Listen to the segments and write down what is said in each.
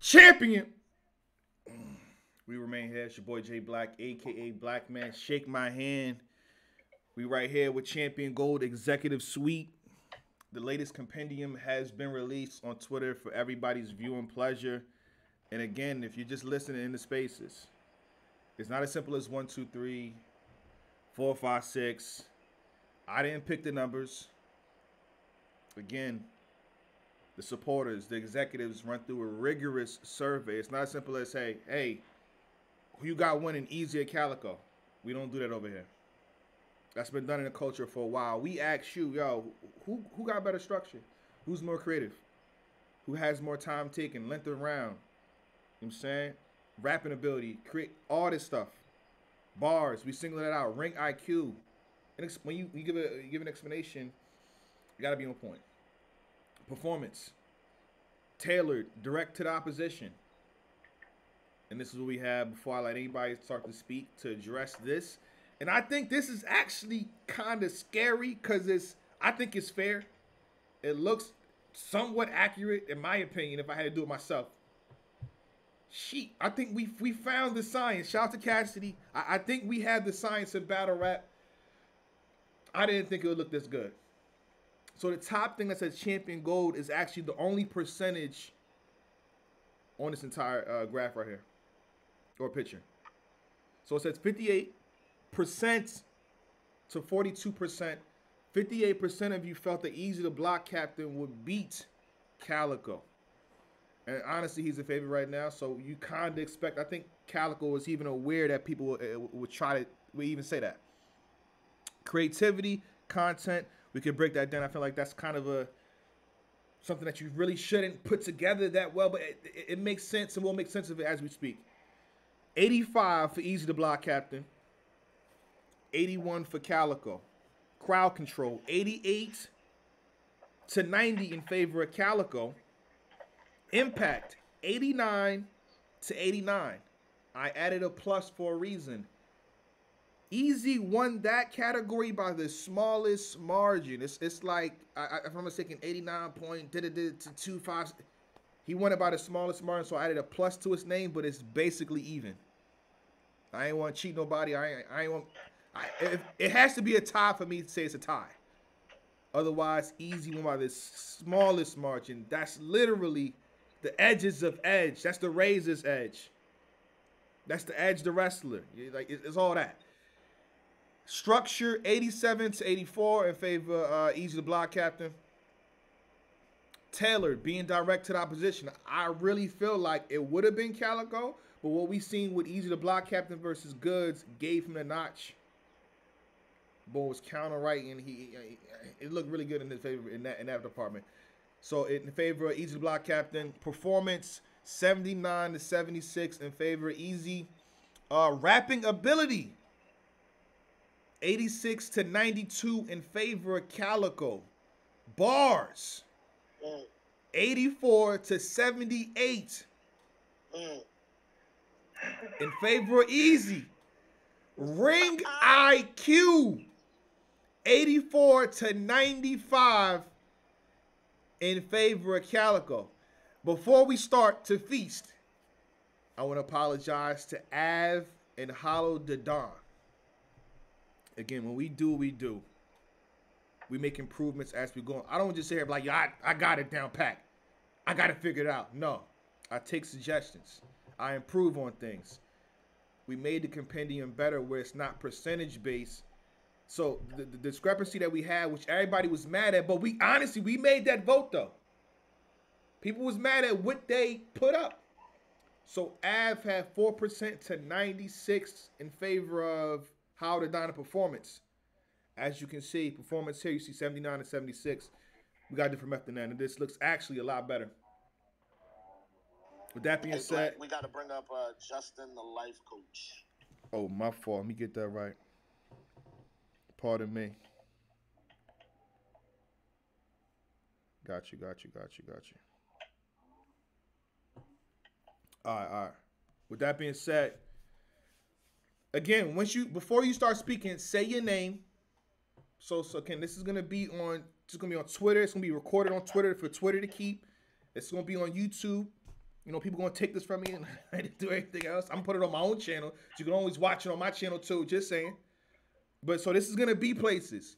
champion. We remain here. It's your boy J Black, aka Black Man. Shake my hand. We right here with Champion Gold Executive Suite. The latest compendium has been released on Twitter for everybody's viewing pleasure. And again, if you're just listening in the spaces, it's not as simple as 1, 2, 3, 4, 5, 6. I didn't pick the numbers. Again, the supporters, the executives run through a rigorous survey. It's not as simple as, hey, who you got winning, Eazy or Calicoe? We don't do that over here. That's been done in the culture for a while. We ask you, yo, who got better structure? Who's more creative? Who has more time taken, length of round? You know what I'm saying? Rapping ability, create all this stuff. Bars, we single that out. Ring IQ. And when you give an explanation, you gotta be on point. Performance, tailored, direct to the opposition. And this is what we have before I let anybody start to speak to address this. And I think this is actually kind of scary because I think it's fair. It looks somewhat accurate, in my opinion, if I had to do it myself. I think we found the science. Shout out to Cassidy. I think we had the science in battle rap. I didn't think it would look this good. So the top thing that says Champion Gold is actually the only percentage on this entire graph right here, or picture. So it says 58% to 42%. 58% of you felt that Eazy the Block Captain would beat Calicoe. And honestly, he's a favorite right now, so you kind of expect. I think Calicoe was even aware that people would even say that. Creativity, content, we could break that down. I feel like that's kind of something that you really shouldn't put together that well, but it makes sense, and we'll make sense of it as we speak. 85 for Eazy the Block Captain. 81 for Calicoe. Crowd control, 88 to 90 in favor of Calicoe. Impact, 89 to 89. I added a plus for a reason. Eazy won that category by the smallest margin. It's like, if I'm mistaken, 89 point to 25. He won it by the smallest margin, so I added a plus to his name, but it's basically even. I ain't want to cheat nobody. It has to be a tie for me to say it's a tie. Otherwise, Eazy won by the smallest margin. That's literally the edges of edge. That's the razor's edge. That's the edge, the wrestler. Like it's all that. Structure, 87 to 84 in favor of Eazy the Block Captain. Tailored, being direct to the opposition. I really feel like it would have been Calicoe, but what we seen with Eazy the Block Captain versus Goods gave him the notch. Boy was counter right, and it looked really good in his favor in that department. So in favor of Eazy the Block Captain. Performance, 79 to 76 in favor of Eazy. Rapping ability, 86 to 92 in favor of Calicoe. Bars, 84 to 78 in favor of Eazy. Ring IQ, 84 to 95 in favor of Calicoe. Before we start to feast, I want to apologize to Av and Hollow the Don. Again, when we do, we do. We make improvements as we go. I don't just say here like, yeah, I got it down pat. I got it figured out. No, I take suggestions. I improve on things. We made the compendium better where it's not percentage based. So the discrepancy that we had, which everybody was mad at, but we made that vote though. People was mad at what they put up. So Av had 4% to 96 in favor of How to Dine Performance. As you can see, performance here, you see 79 to 76. We got different method now, and this looks actually a lot better. With that being said, we got to bring up Justin, the life coach. Oh, my fault. Let me get that right. Pardon me. Got you. All right. With that being said, again, before you start speaking, say your name. So again, this is gonna be on Twitter. It's gonna be recorded on Twitter for Twitter to keep. It's gonna be on YouTube. You know, people gonna take this from me and do anything else. I'm putting it on my own channel. So you can always watch it on my channel too. Just saying. But so this is gonna be places.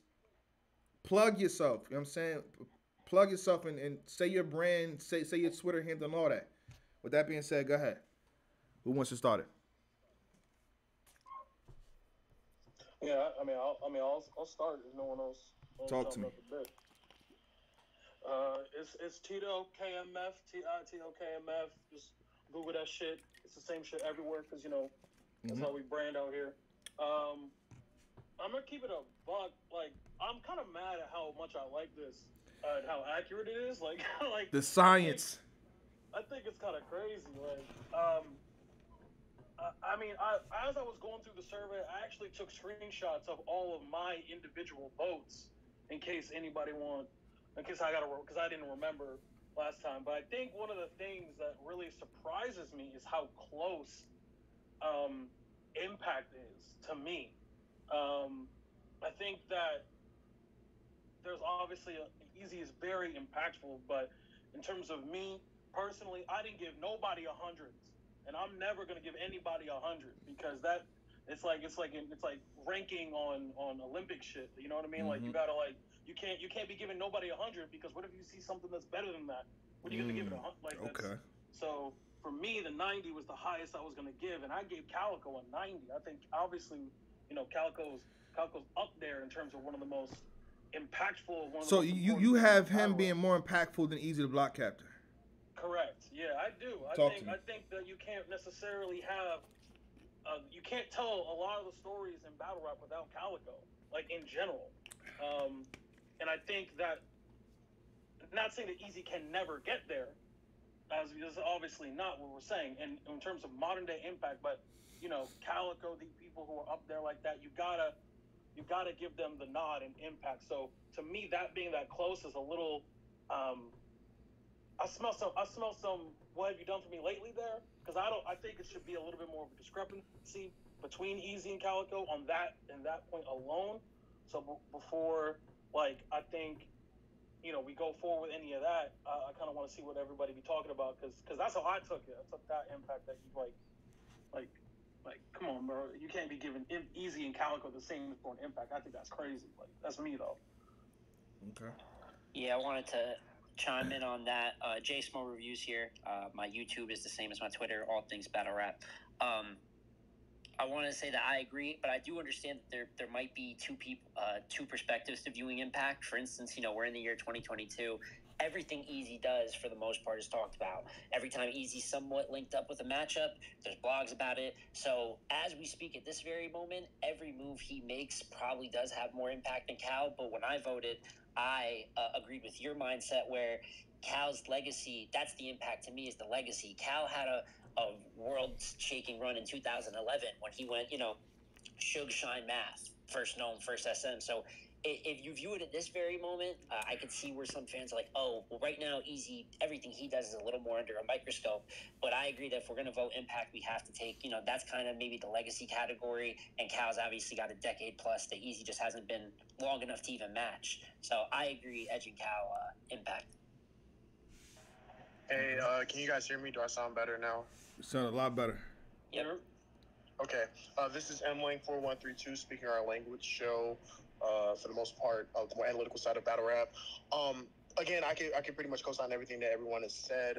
Plug yourself. You know what I'm saying? Plug yourself and say your brand, say your Twitter handle and all that. With that being said, go ahead. Who wants to start it? I'll start if no one else wants Talk to to jump me. up a bit. It's Tito KMF, TITO KMF. Just Google that shit. It's the same shit everywhere because that's how we brand out here. Um, I'm gonna keep it a buck. Like I'm kind of mad at how much I like this and how accurate it is. Like like The science. I think it's kind of crazy. Like as I was going through the survey, I actually took screenshots of all of my individual votes in case because I didn't remember last time. But I think one of the things that really surprises me is how close Impact is to me. I think that there's obviously Eazy is very impactful, but in terms of me personally, I didn't give nobody hundreds, and I'm never gonna give anybody 100 because that it's like ranking on Olympic shit. You know what I mean? Like you gotta you can't be giving nobody 100 because what if you see something that's better than that? What are you gonna give it Okay. So for me, the 90 was the highest I was gonna give, and I gave Calicoe a 90. I think obviously Calicoe's up there in terms of one of the most impactful. One of the So most you have him being more impactful than Eazy the Block Captain. Correct. Yeah, I do. I think that you can't necessarily have. You can't tell a lot of the stories in battle rap without Calicoe, like in general. And I think that, not saying that Eazy can never get there, as is obviously not what we're saying in terms of modern day impact, but Calicoe, the people who are up there like that, you gotta give them the nod and impact. So to me, that being that close is a little. I smell some. What have you done for me lately there? Because I think it should be a little bit more of a discrepancy between Eazy and Calicoe on that point alone. So before, I think we go forward with any of that. I kind of want to see what everybody be talking about because that's how I took it. I took that impact that you like come on, bro. You can't be giving Eazy and Calicoe the same for an impact. I think that's crazy. Like that's me though. Okay. Yeah, I wanted to chime in on that. J Smo Reviews here. My YouTube is the same as my Twitter, all things battle rap. I want to say that I agree, but I do understand that there might be two perspectives to viewing impact. For instance, we're in the year 2022. Everything Eazy does, for the most part, is talked about. Every time Eazy's somewhat linked up with a matchup, there's blogs about it. So as we speak at this very moment, every move he makes probably does have more impact than Cal. But when I voted, I agreed with your mindset where Cal's legacy, that's the impact to me, is the legacy. Cal had a world-shaking run in 2011 when he went, Suge Shine Math, first known, first SM. So if you view it at this very moment, I could see where some fans are like, oh, well, right now, Eazy, everything he does is a little more under a microscope. But I agree that if we're going to vote impact, we have to take, that's kind of maybe the legacy category. And Cal's obviously got a decade plus that Eazy just hasn't been long enough to even match. So I agree, edging Cal impact. Hey, can you guys hear me? Do I sound better now? You sound a lot better. Yep. Okay. This is MLang4132 speaking our language show. For the most part, of the more analytical side of battle rap. Again, I can pretty much co-sign everything that everyone has said.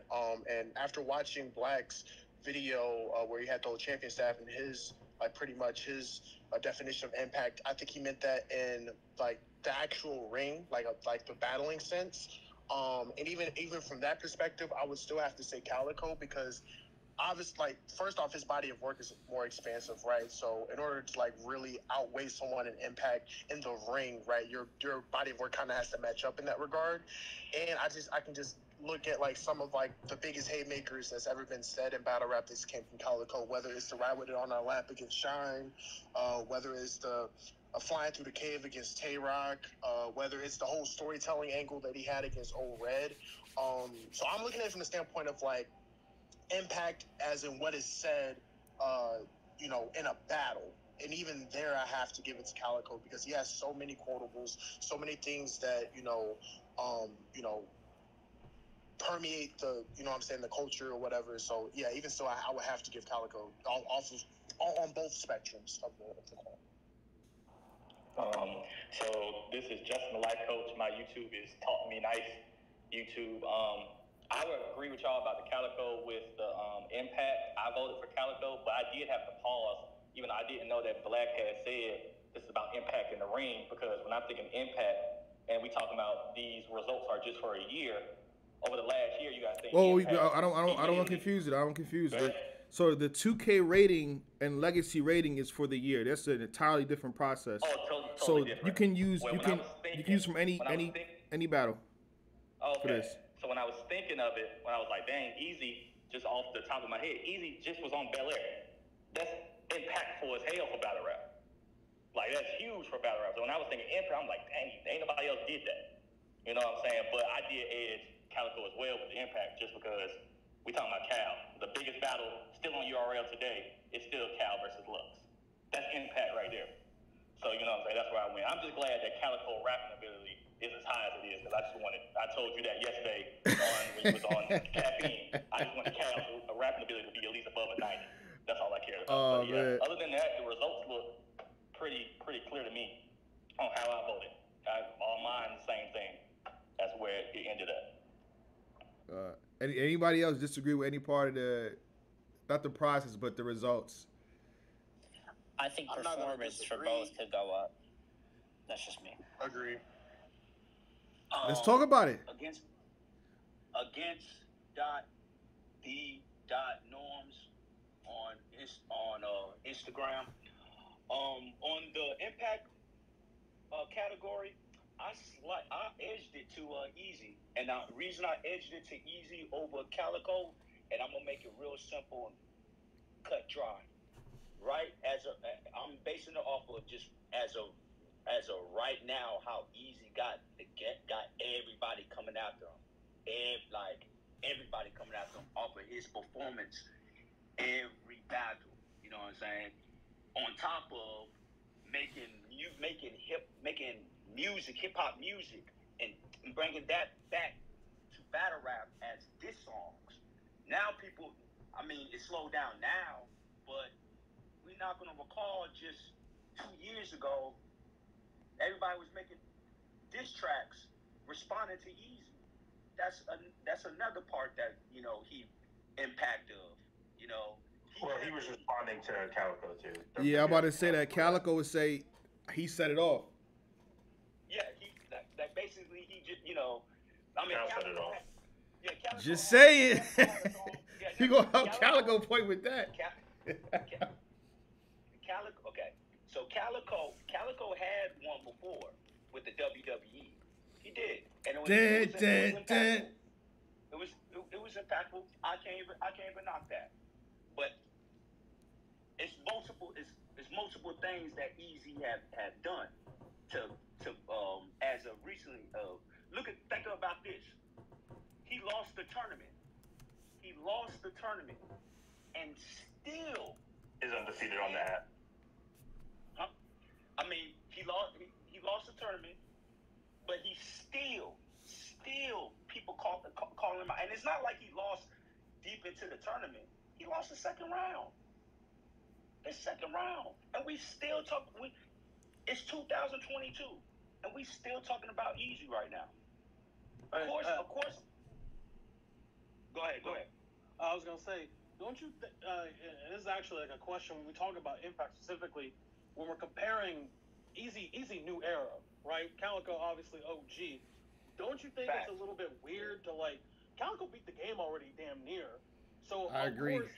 And after watching Black's video where he had the whole champion staff and his pretty much his definition of impact, I think he meant that in the actual ring, like the battling sense. And even from that perspective, I would still have to say Calicoe because obviously, first off, his body of work is more expansive, right? So in order to really outweigh someone in impact in the ring, right, your body of work kind of has to match up in that regard. And I can just look at some of the biggest haymakers that's ever been said in battle rap. This came from Calicoe, whether it's the ride with it on our lap against Shine, whether it's the flying through the cave against Tay Rock, whether it's the whole storytelling angle that he had against Old Red. So I'm looking at it from the standpoint of impact as in what is said, in a battle. And even there, I have to give it to Calicoe because he has so many quotables, so many things that, permeate the, you know what I'm saying, the culture or whatever. So yeah, even so, I would have to give Calicoe on both spectrums of the coin. So this is Justin, the life coach. My YouTube is Talk Me Nice YouTube. I would agree with y'all about the Calicoe with the impact. I voted for Calicoe, but I did have to pause, even though I didn't know that Black had said this is about impact in the ring, because when I'm thinking impact and we talking about these results are just for a year, over the last year, you got to think. Well, I don't want to confuse it. I don't confuse it. So the 2K rating and legacy rating is for the year. That's an entirely different process. Oh, totally so different. You can use from any battle. Okay. For this. So when I was thinking of it, when I was like, dang, Eazy, just off the top of my head, Eazy just was on Bel Air. That's impactful as hell for battle rap. Like, that's huge for battle rap. So when I was thinking impact, I'm like, dang, ain't nobody else did that. You know what I'm saying? But I did edge Calicoe as well with the impact, just because we talking about Cal. The biggest battle still on URL today is still Cal versus Lux. That's impact right there. So, you know what I'm saying? That's where I went. I'm just glad that Calicoe rapping ability is as high as it is, because I told you that yesterday when you was on caffeine. I just wanted Cal's rapping ability to be at least above a 90. That's all I cared about. But yeah, other than that, the results look pretty clear to me on how I voted. All mine, the same thing. That's where it ended up. Anybody else disagree with any part of not the process, but the results? I think performance for both could go up. That's just me. Agree. Let's talk about it. Against norms on Instagram. On the impact category, I edged it to Eazy, and the reason I edged it to Eazy over Calicoe, and I'm gonna make it real simple and cut dry. Right, I'm basing it off of just as of right now, how Eazy got everybody coming after him, everybody coming after him off of his performance every battle. You know what I'm saying? On top of making hip hop music, and bringing that back to battle rap as diss songs. Now people, it slowed down now, but we're not going to recall just 2 years ago, everybody was making diss tracks responding to Eazy. That's another part that, he impact of, he was responding to Calicoe too. Yeah, I'm about to say that Calicoe would say he set it off. Yeah, that basically he just, Cal set it off. Calicoe just saying. You gonna help Calicoe point with that? So Calicoe had one before with the WWE. He did, and it was impactful. I can't even knock that. But it's multiple things that Eazy have done to as of recently. Think about this. He lost the tournament. And still is undefeated on that. He lost the tournament, but he still people calling him out. And it's not like he lost deep into the tournament. He lost the second round. And we still it's 2022, and we still talking about Eazy right now. Of course. Go ahead. I was gonna say, don't you? And this is actually like a question when we talk about impact specifically. When we're comparing Eazy new era, right? Calicoe obviously OG. Don't you think it's a little bit weird to Calicoe beat the game already damn near? So I agree. Of course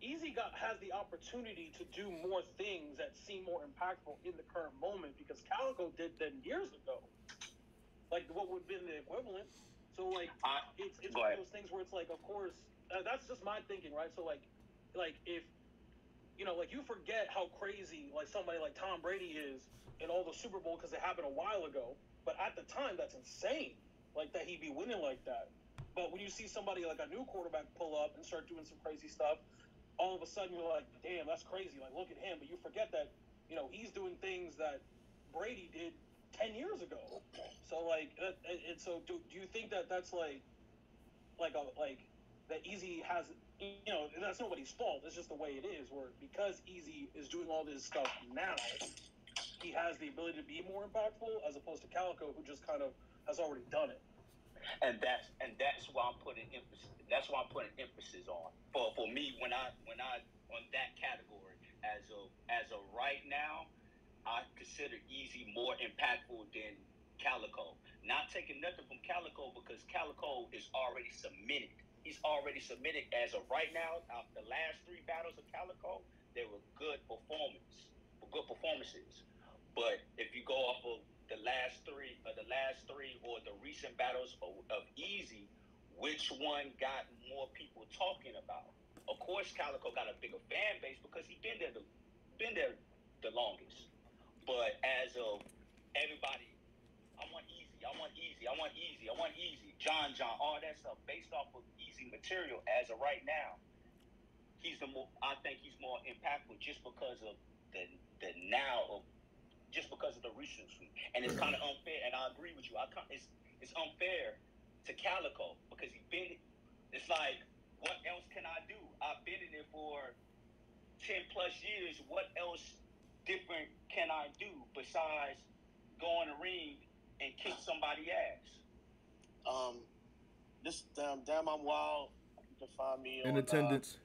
Eazy has the opportunity to do more things that seem more impactful in the current moment, because Calicoe did them years ago. Like what would have been the equivalent. So it's one of those things where it's of course that's just my thinking, right? So if you forget how crazy somebody like Tom Brady is in all the Super Bowl because it happened a while ago. But at the time, that's insane. That he'd be winning like that. But when you see somebody like a new quarterback pull up and start doing some crazy stuff, all of a sudden you're like, damn, that's crazy. Look at him. But you forget that, he's doing things that Brady did 10 years ago. So like, and so do you think that that's like that Eazy has, that's nobody's fault. It's just the way it is. Where because Eazy is doing all this stuff now, he has the ability to be more impactful as opposed to Calicoe, who just kind of has already done it. And that's why I'm putting emphasis. That's why I'm putting emphasis on. For me, when I on that category as of right now, I consider Eazy more impactful than Calicoe. Not taking nothing from Calicoe because Calicoe is already submitted. He's already submitted as of right now. The last three battles of Calicoe, they were good performances. But if you go off of the last three, or the recent battles of Eazy, which one got more people talking about? Of course, Calicoe got a bigger fan base because he been there the longest. But as of everybody, I want Eazy, I want Eazy, I want Eazy, I want Eazy, John, all that stuff based off of Eazy material as of right now. I think he's more impactful just because of the now of just because of the recency. And it's kind of unfair, and I agree with you. It's unfair to Calicoe because it's like, what else can I do? I've been in it for 10 plus years. What else different can I do besides go in the ring and kick somebody's ass? This damn I'm wild. You can find me in on attendance.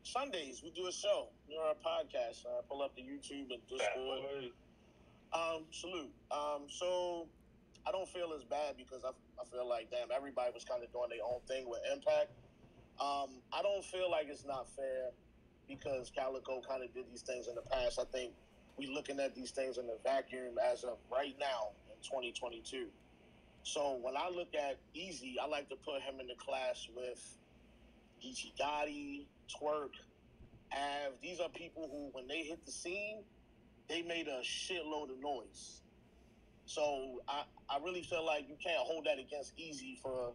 Sundays. We do a show. We're on a podcast. I pull up the YouTube and Discord. Salute. So I don't feel as bad because I feel like, damn, everybody was kind of doing their own thing with Impact. I don't feel like it's not fair because Calicoe kind of did these things in the past. I think we're looking at these things in the vacuum as of right now in 2022. So when I look at Eazy, I like to put him in the class with Geechee Gotti, Twerk, Av. These are people who, when they hit the scene, they made a shitload of noise. So I really feel like you can't hold that against Eazy for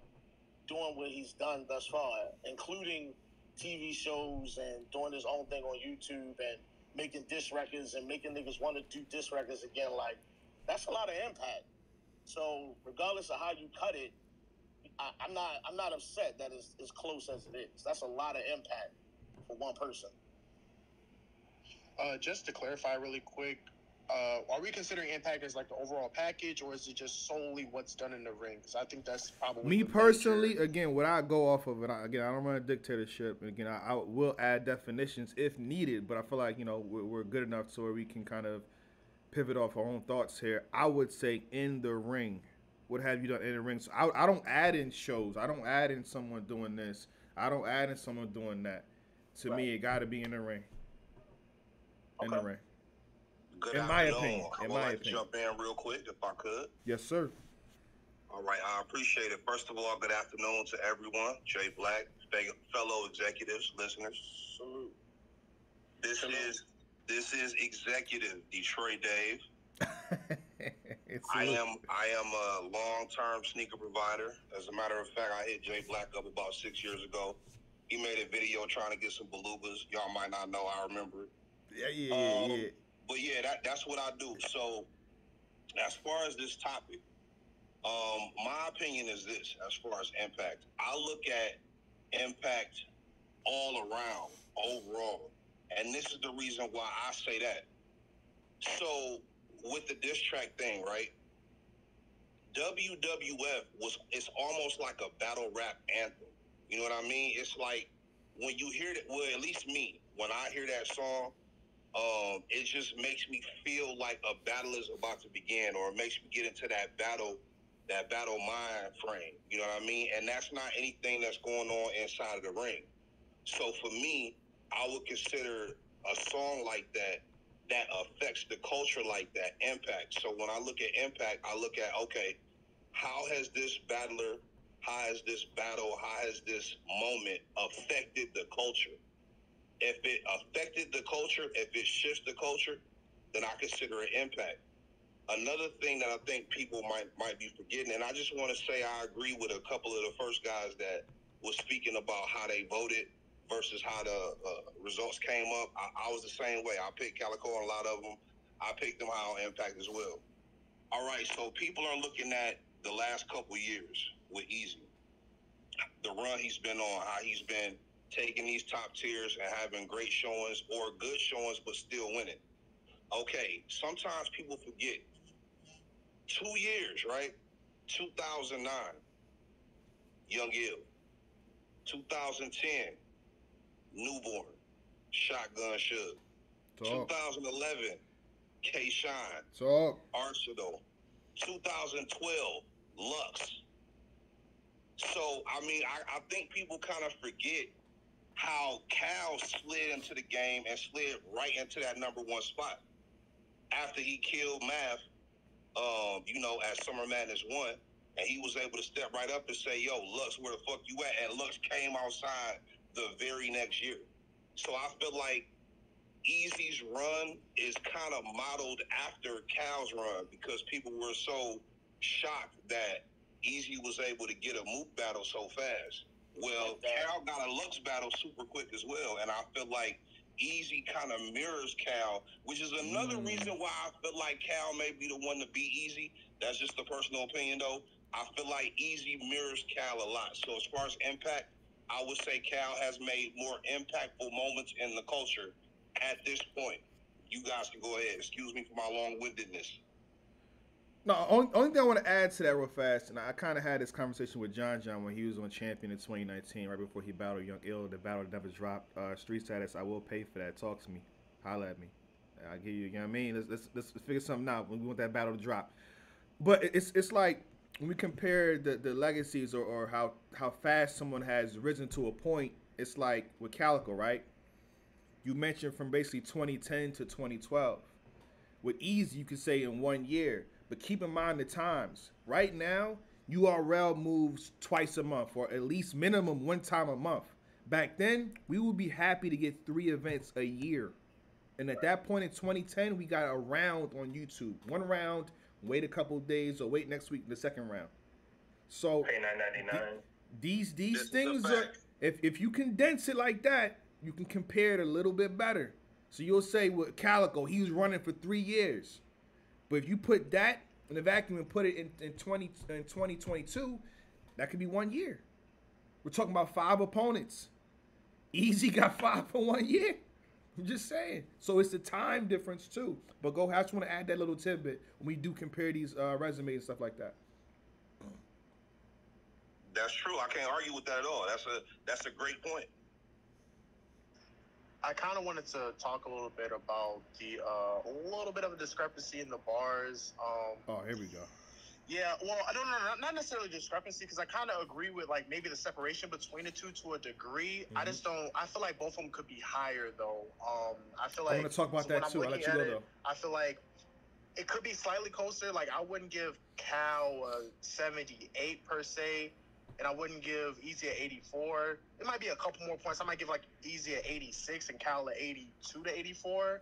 doing what he's done thus far, including TV shows and doing his own thing on YouTube and making diss records and making niggas want to do diss records again. Like, that's a lot of impact. So regardless of how you cut it, I'm not upset that it's as close as it is. That's a lot of impact for one person. Just to clarify really quick, are we considering Impact as like the overall package, or is it just solely what's done in the ring? Because I think that's probably Me personally, again, what I go off of, and I don't run a dictatorship. Again, I will add definitions if needed, but I feel like we're good enough so where we can kind of pivot off our own thoughts here. I would say in the ring. What have you done in the ring? So I don't add in shows. I don't add in someone doing this. I don't add in someone doing that. To me, it got to be in the ring. In the ring. Good in my opinion. I would like to jump in real quick if I could. Yes, sir. All right, I appreciate it. First of all, good afternoon to everyone. Jay Black, fellow executives, listeners. Salute. This is Executive Detroit Dave. I am a long-term sneaker provider. As a matter of fact, I hit Jay Black up about 6 years ago. He made a video trying to get some belugas. Y'all might not know. I remember it. Yeah. But yeah, that's what I do. So as far as this topic, my opinion is this: as far as impact, I look at impact all around, overall, and this is the reason why I say that. So with the diss track thing, right? WWF it's almost like a battle rap anthem. You know what I mean? It's like when you hear it, well, at least me, when I hear that song, it just makes me feel like a battle is about to begin, or it makes me get into that battle mind frame. You know what I mean? And that's not anything that's going on inside of the ring. So for me, I would consider a song like that affects the culture like that, impact. So when I look at impact, I look at, okay, how has this battler, how has this battle, how has this moment affected the culture? If it affected the culture, if it shifts the culture, then I consider it impact. Another thing that I think people might be forgetting, and I just want to say I agree with a couple of the first guys that was speaking about how they voted versus how the results came up. I was the same way. I picked Calicoe on a lot of them. I picked them high on impact as well. All right, so people are looking at the last couple years with Eazy, the run he's been on, how he's been taking these top tiers and having great showings or good showings, but still winning. Okay, sometimes people forget 2 years, right? 2009, Young Ill. 2010, Newborn, Shotgun Suge. 2011, K-Shine, Arsenal. 2012, Lux. So, I mean, I think people kind of forget how Cal slid into the game and slid right into that number one spot after he killed Math, at Summer Madness 1, and he was able to step right up and say, yo, Lux, where the fuck you at? And Lux came outside the very next year. So I feel like Eazy's run is kind of modeled after Cal's run because people were so shocked that Eazy was able to get a Mook battle so fast. Well, Cal got a Lux battle super quick as well, and I feel like Eazy kind of mirrors Cal, which is another reason why I feel like Cal may be the one to beat Eazy. That's just a personal opinion, though. I feel like Eazy mirrors Cal a lot. So as far as impact, I would say Cal has made more impactful moments in the culture at this point. You guys can go ahead. Excuse me for my long-windedness. No, only thing I want to add to that real fast, and I kind of had this conversation with John when he was on Champion in 2019, right before he battled Young Ill. The battle never dropped. Street status, I will pay for that. Talk to me. Holla at me. I'll give you, you know what I mean? Let's figure something out when we want that battle to drop. But it's like when we compare the legacies or how fast someone has risen to a point, it's like with Calicoe, right? You mentioned from basically 2010 to 2012. With Eazy, you could say in 1 year. But keep in mind the times. Right now, URL moves twice a month, or at least minimum one time a month. Back then, we would be happy to get 3 events a year. And at that point in 2010, we got a round on YouTube. 1 round, wait a couple of days, or wait next week the second round. So pay $9.99. These things are, if you condense it like that, you can compare it a little bit better. So you'll say with Calicoe, he was running for 3 years. But if you put that in the vacuum and put it in 2022, that could be 1 year. We're talking about 5 opponents. Eazy got 5 for 1 year. I'm just saying. So it's the time difference too. But go ahead, I just want to add that little tidbit when we do compare these resumes and stuff like that. That's true. I can't argue with that at all. That's a great point. I kind of wanted to talk a little bit about the little bit of a discrepancy in the bars. Here we go. Yeah, well, I don't know, not necessarily discrepancy, because I kind of agree with like maybe the separation between the two to a degree. I just don't. I feel like both of them could be higher though. I feel like I want to talk about that too. I'll let you go though. I feel like it could be slightly closer. Like I wouldn't give Cal a 78 per se. And I wouldn't give Eazy a 84. It might be a couple more points. I might give like Eazy a 86 and Cal a 82 to 84.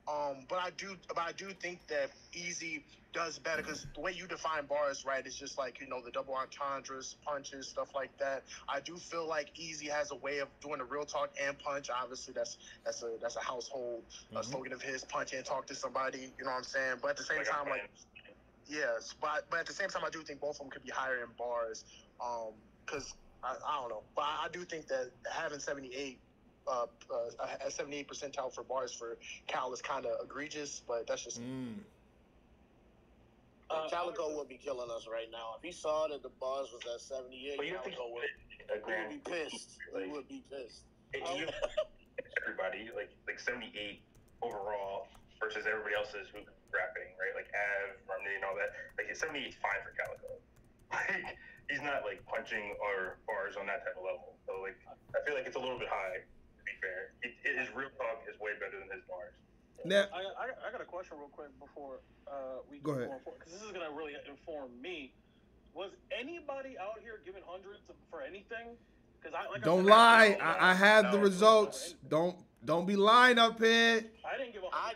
But I do think that Eazy does better because the way you define bars, right, is just like, the double entendres, punches, stuff like that. I do feel like Eazy has a way of doing the real talk and punch. Obviously, that's a household slogan of his, punch and talk to somebody. You know what I'm saying? But at the same time, yes, but at the same time, I do think both of them could be higher in bars. Because I don't know, but I do think that having 78 a 78 percentile for bars for Cal is kind of egregious, but that's just Calicoe would be killing us right now. If he saw that the bars was at 78, Calicoe would be pissed. He would be pissed. Everybody, like 78 overall versus everybody else's who's rapping, right? Like Av, Romney, and all that. Like 78 is fine for Calicoe. Like he's not like punching or bars on that type of level. So like I feel like it's a little bit high. To be fair, his real talk is way better than his bars. Now, I got a question real quick before we go ahead, because this is gonna really inform me. Was anybody out here giving hundreds for anything? Because don't lie. I have the results. Don't be lying up here. I didn't give 100. I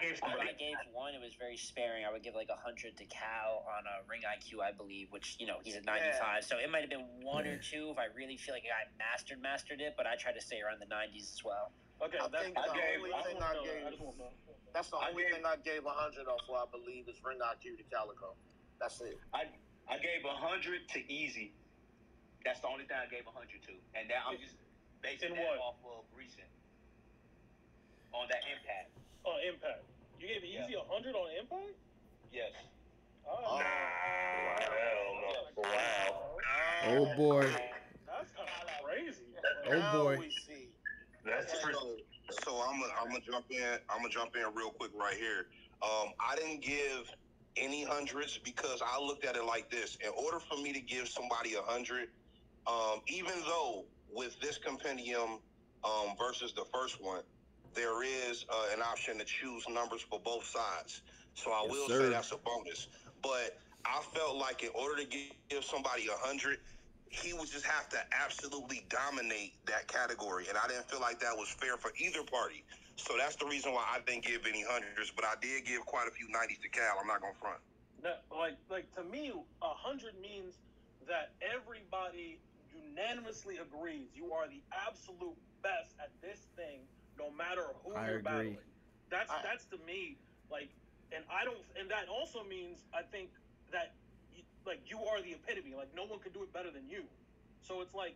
gave somebody. I gave one. It was very sparing. I would give like 100 to Cal on a ring IQ, I believe, which he's at 95. So it might have been one or two if I really feel like I mastered it. But I try to stay around the 90s as well. Okay, that's the only thing I gave 100 off for, I believe, is ring IQ to Calicoe. That's it. I gave 100 to Eazy. That's the only thing I gave 100 to, and that I'm just basing that off of recent on that impact. On impact, you gave Eazy 100 on impact? Yes. Oh. Nah, wow. Oh boy. That's kind of crazy. Oh boy. We see. That's so I'm gonna jump in. I'm gonna jump in real quick right here. I didn't give any hundreds because I looked at it like this. In order for me to give somebody 100, even though with this compendium versus the first one, there is an option to choose numbers for both sides. So I will say that's a bonus. But I felt like in order to give somebody 100, he would just have to absolutely dominate that category. And I didn't feel like that was fair for either party. So that's the reason why I didn't give any hundreds, but I did give quite a few 90s to Cal. I'm not going to front. No, like to me, 100 means that everybody unanimously agrees you are the absolute best at this thing, no matter who you're battling. That's to me, like, and that also means I think that you are the epitome. Like, no one could do it better than you. So it's like,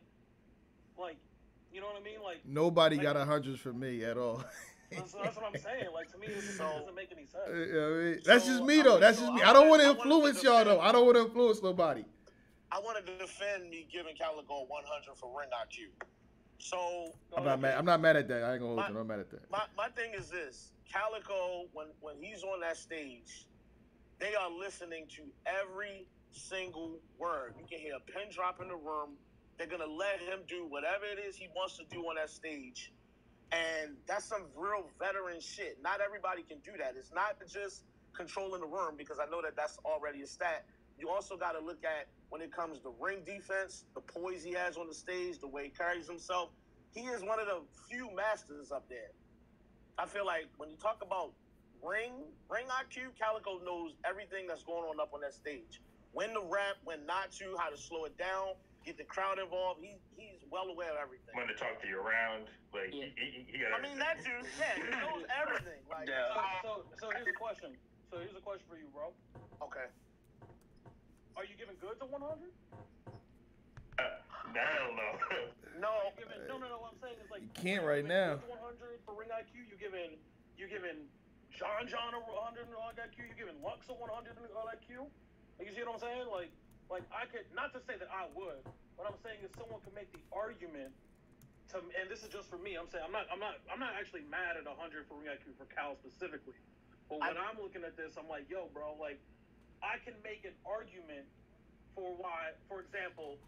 you know what I mean? Like, nobody got 100s for me at all. That's what I'm saying. Like, to me, it doesn't make any sense. That's just me, though. That's just me. I don't want to influence y'all, though. I don't want to influence nobody. I wanted to defend me giving Calicoe 100 for ring IQ. So I'm not mad at that. I ain't gonna hold you. I'm not mad at that. My thing is this: Calicoe, when he's on that stage, they are listening to every single word. You can hear a pin drop in the room. They're gonna let him do whatever it is he wants to do on that stage. And that's some real veteran shit. Not everybody can do that. It's not just controlling the room, because I know that that's already a stat. You also got to look at, when it comes to ring defense, the poise he has on the stage, the way he carries himself. He is one of the few masters up there. I feel like when you talk about ring IQ, Calicoe knows everything that's going on up on that stage. When to rap, when not to, how to slow it down, get the crowd involved. He's well aware of everything. When to talk to you around, like he got. I mean, that dude, he knows everything. Like, so here's a question. Here's a question for you, bro. Okay. Are you giving good to 100? Hell no. No. What I'm saying is, like, you can't right now. 100 for ring IQ. You giving John a 100 on IQ. You giving Lux a 100 on IQ. Like, you see what I'm saying? Like I could, not to say that I would. What I'm saying is someone could make the argument to, and this is just for me. I'm saying I'm not actually mad at 100 for ring IQ for Cal specifically. But when I'm looking at this, I'm like, yo, bro, like, I can make an argument for why, for example,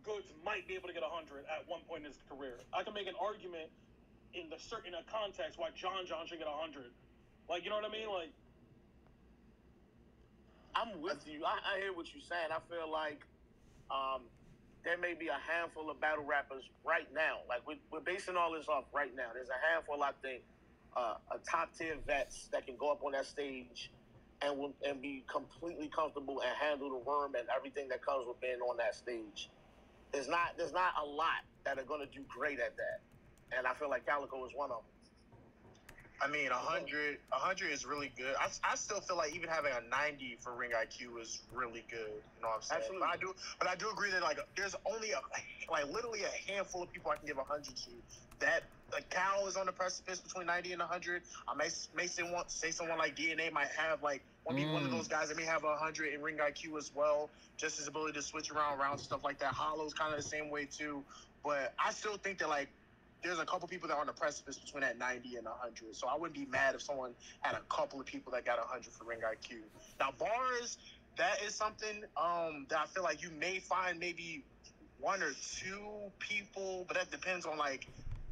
Goods might be able to get 100 at one point in his career. I can make an argument in a context why John should get 100. Like, you know what I mean? Like, I'm with you. I hear what you're saying. I feel like there may be a handful of battle rappers right now. Like, we're basing all this off right now. There's a handful, I think, a top tier vets that can go up on that stage and be completely comfortable and handle the room and everything that comes with being on that stage. There's not a lot that are going to do great at that, and I feel like Calicoe is one of them. I mean, 100 is really good. I still feel like even having a 90 for ring IQ is really good. You know what I'm saying? Absolutely. But I do agree that, like, there's only literally a handful of people I can give 100 to. That, like, Cal is on the precipice between 90 and 100. I may say someone like DNA might have, like, be one of those guys that may have 100 in ring IQ as well. Just his ability to switch around rounds and stuff like that. Hollow's kind of the same way too. But I still think that, like, there's a couple people that are on the precipice between that 90 and 100. So I wouldn't be mad if someone had a couple of people that got 100 for ring IQ. Now, bars, that is something that I feel like you may find maybe one or two people, but that depends on, like,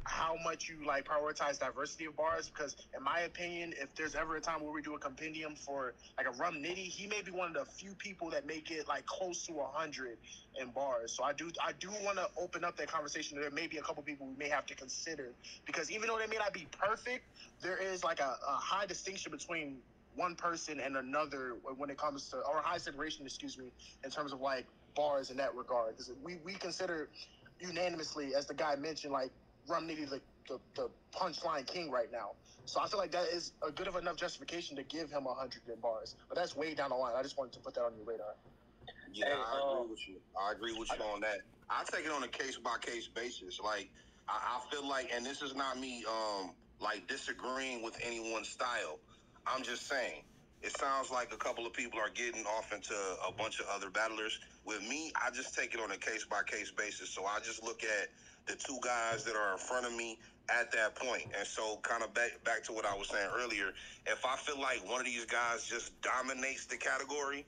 how much you like prioritize diversity of bars, because in my opinion, if there's ever a time where we do a compendium for like a Rum Nitty, he may be one of the few people that make it like close to 100 in bars. So I do want to open up that conversation. There may be a couple people we may have to consider, because even though they may not be perfect, there is like a high distinction between one person and another when it comes to, or high separation, excuse me, in terms of like bars in that regard. Because we consider unanimously, as the guy mentioned, like Rum Nitty the punchline king right now. So I feel like that is a good of enough justification to give him 100 in bars. But that's way down the line. I just wanted to put that on your radar. Yeah, I agree with you. I agree with you on that. I take it on a case by case basis. Like I feel like, and this is not me like disagreeing with anyone's style. I'm just saying it sounds like a couple of people are getting off into a bunch of other battlers. With me, I just take it on a case by case basis. So I just look at the two guys that are in front of me at that point. And so kind of back to what I was saying earlier, if I feel like one of these guys just dominates the category,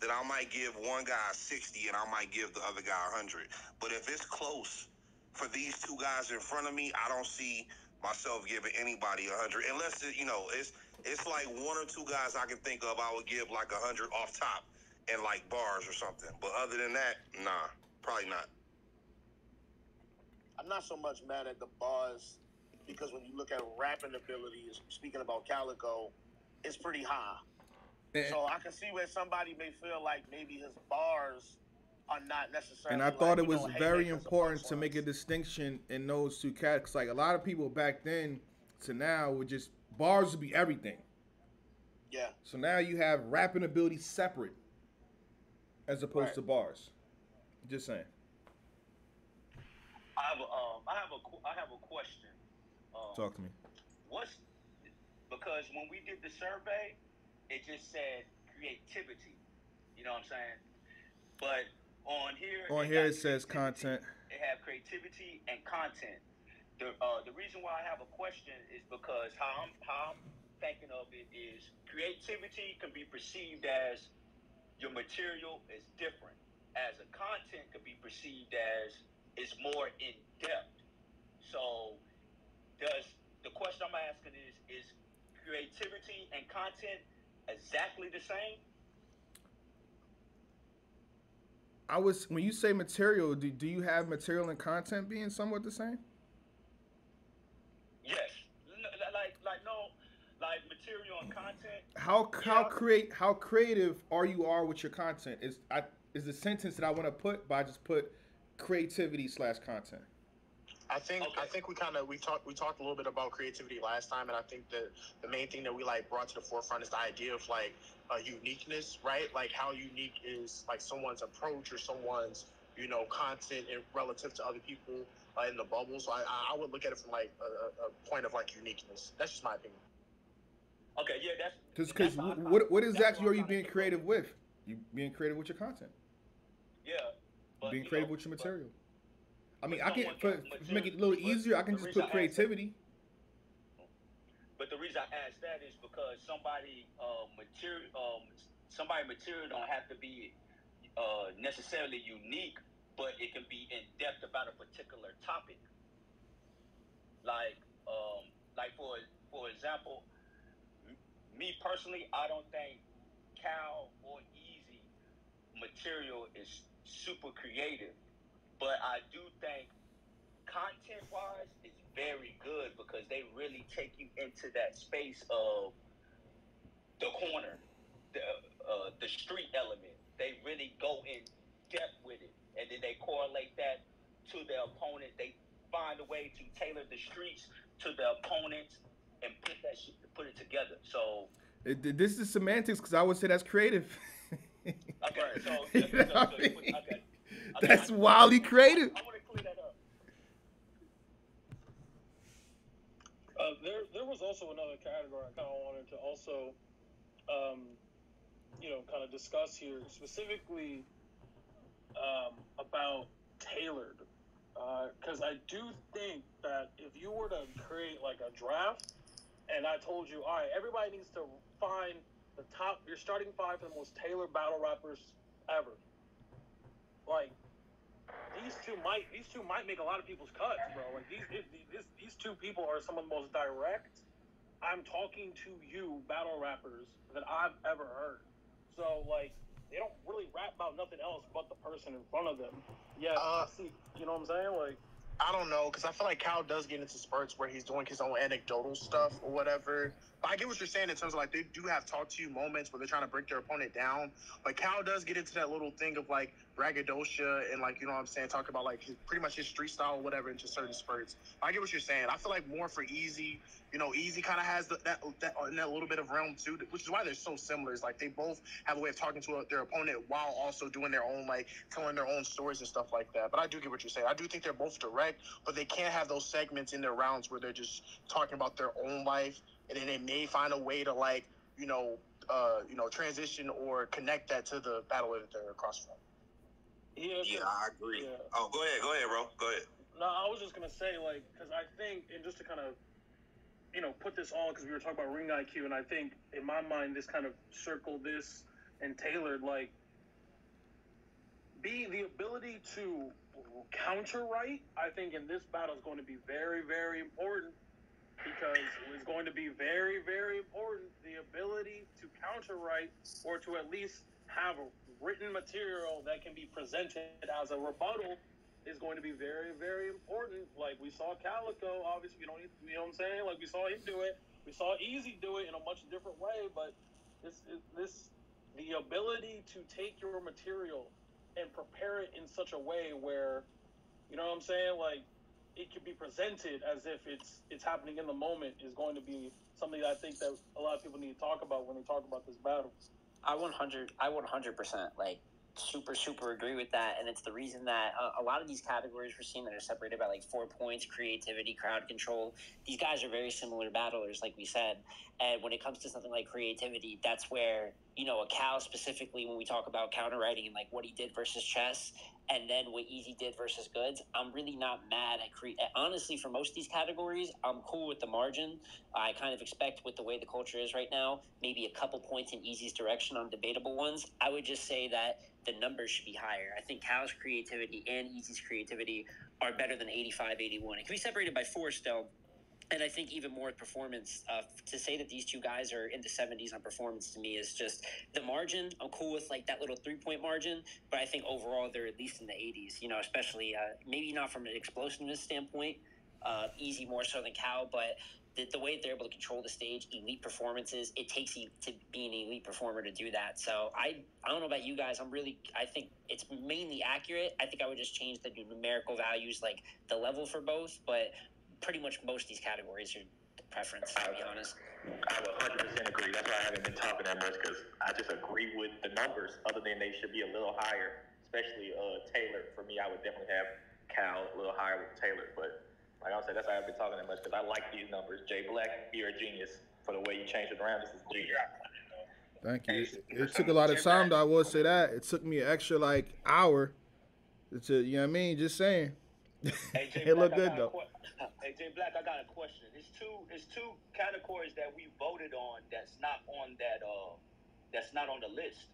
then I might give one guy 60 and I might give the other guy 100. But if it's close for these two guys in front of me, I don't see myself giving anybody 100 unless it's like one or two guys I can think of I would give like 100 off top and like bars or something. But other than that, nah, probably not. I'm not so much mad at the bars because when you look at rapping abilities, speaking about Calicoe, it's pretty high. So I can see where somebody may feel like maybe his bars are not necessarily. And I thought it was very important to make a distinction in those two categories. Like a lot of people back then to now would just bars would be everything. Yeah. So now you have rapping ability separate as opposed to bars. Just saying. I have a question. Talk to me. Because when we did the survey, it just said creativity. You know what I'm saying? But on here it says content. It have creativity and content. The reason why I have a question is because how I'm thinking of it is creativity can be perceived as your material is different, as a content could be perceived as is more in depth. So the question I'm asking is creativity and content exactly the same? When you say material, do you have material and content being somewhat the same? Yes. Like material and content. How creative are with your content? Is the sentence that I want to put, but I just put creativity / content. I think we talked a little bit about creativity last time, and I think that the main thing that we like brought to the forefront is the idea of like uniqueness, right? Like how unique is like someone's approach or someone's content in relative to other people in the bubble. So I would look at it from like a point of like uniqueness. That's just my opinion. Okay, yeah, because what exactly are you being creative with? You being creative with your content. Yeah. But, being creative with your material. I mean, I can to make it a little easier. I can just put creativity. But the reason I asked that is because somebody material don't have to be necessarily unique, but it can be in depth about a particular topic. Like for example, me personally, I don't think Cal or Eazy material is super creative. But I do think content-wise, it's very good because they really take you into that space of the corner, the street element. They really go in depth with it, and then they correlate that to their opponent. They find a way to tailor the streets to the opponents and put it together. So this is semantics because I would say that's creative. Okay, so that's wildly creative. I want to clear that up. There was also another category I kind of wanted to also, kind of discuss here, specifically about tailored. Because I do think that if you were to create like a draft, and I told you, all right, everybody needs to find your starting 5 for the most tailored battle rappers ever. Like, these two might make a lot of people's cuts, bro. Like these two people are some of the most direct. I'm talking to you battle rappers that I've ever heard. So like they don't really rap about nothing else but the person in front of them. Yeah, see, you know what I'm saying? Like I don't know, because I feel like Cal does get into spurts where he's doing his own anecdotal stuff or whatever. But I get what you're saying in terms of, like, they do have talk-to-you moments where they're trying to break their opponent down. But Cal does get into that little thing of, like, braggadocio and, like, you know what I'm saying, talk about, like, pretty much his street style or whatever into certain spurts. I get what you're saying. I feel like more for Eazy, you know, Eazy kind of has that in that little bit of realm, too, which is why they're so similar. It's like they both have a way of talking to their opponent while also doing their own, like, telling their own stories and stuff like that. But I do get what you're saying. I do think they're both direct, but they can't have those segments in their rounds where they're just talking about their own life, and then they may find a way to, like, transition or connect that to the battle that they're across from. Yeah, I agree. Yeah. Oh, go ahead, bro. Go ahead. No, I was just gonna say, like, because I think, and just to kind of, put this on, because we were talking about ring IQ, and I think in my mind this kind of circled this and tailored, like, the ability to counter right, I think in this battle is going to be very, very important, because it's going to be very, very important. The ability to counter right, or to at least have written material that can be presented as a rebuttal, is going to be very, very important. Like we saw Calicoe, obviously, you know what I'm saying? Like we saw him do it. We saw Eazy do it in a much different way, but the ability to take your material and prepare it in such a way where, you know what I'm saying? Like, it could be presented as if it's happening in the moment is going to be something that I think that a lot of people need to talk about when they talk about this battle. I 100% like super agree with that, and it's the reason that a lot of these categories we're seeing that are separated by like 4 points, creativity, crowd control, these guys are very similar battlers, like we said. And when it comes to something like creativity, that's where, a Cal specifically, when we talk about counter writing and like what he did versus chess, and then what Eazy did versus Goods, I'm really not mad at honestly, for most of these categories, I'm cool with the margin. I kind of expect, with the way the culture is right now, maybe a couple points in Eazy's direction on debatable ones. I would just say that the numbers should be higher. I think Cal's creativity and Eazy's creativity are better than 85-81. It can be separated by 4 still. And I think even more performance, to say that these two guys are in the 70s on performance, to me, is just the margin. I'm cool with like that little 3-point margin, but I think overall they're at least in the 80s, especially maybe not from an explosiveness standpoint, Eazy more so than Cal, but the way they're able to control the stage, elite performances, it takes you to be an elite performer to do that. So I don't know about you guys. I think it's mainly accurate. I think I would just change the numerical values, like the level for both, but pretty much most of these categories are the preference, to be honest. I would 100% agree. That's why I haven't been talking that much, because I just agree with the numbers, other than they should be a little higher, especially Taylor. For me, I would definitely have Cal a little higher with Taylor, but like I said, that's why I haven't been talking that much, because I like these numbers. Jay Black, you're a genius for the way you changed it around. This is genius. Thank you. It took a lot of time, though. I will say that. It took me an extra, hour to, you know what I mean? Just saying. Hey, It looked good, though. Hey, Jay Black, I got a question. It's two categories that we voted on that's not on the list.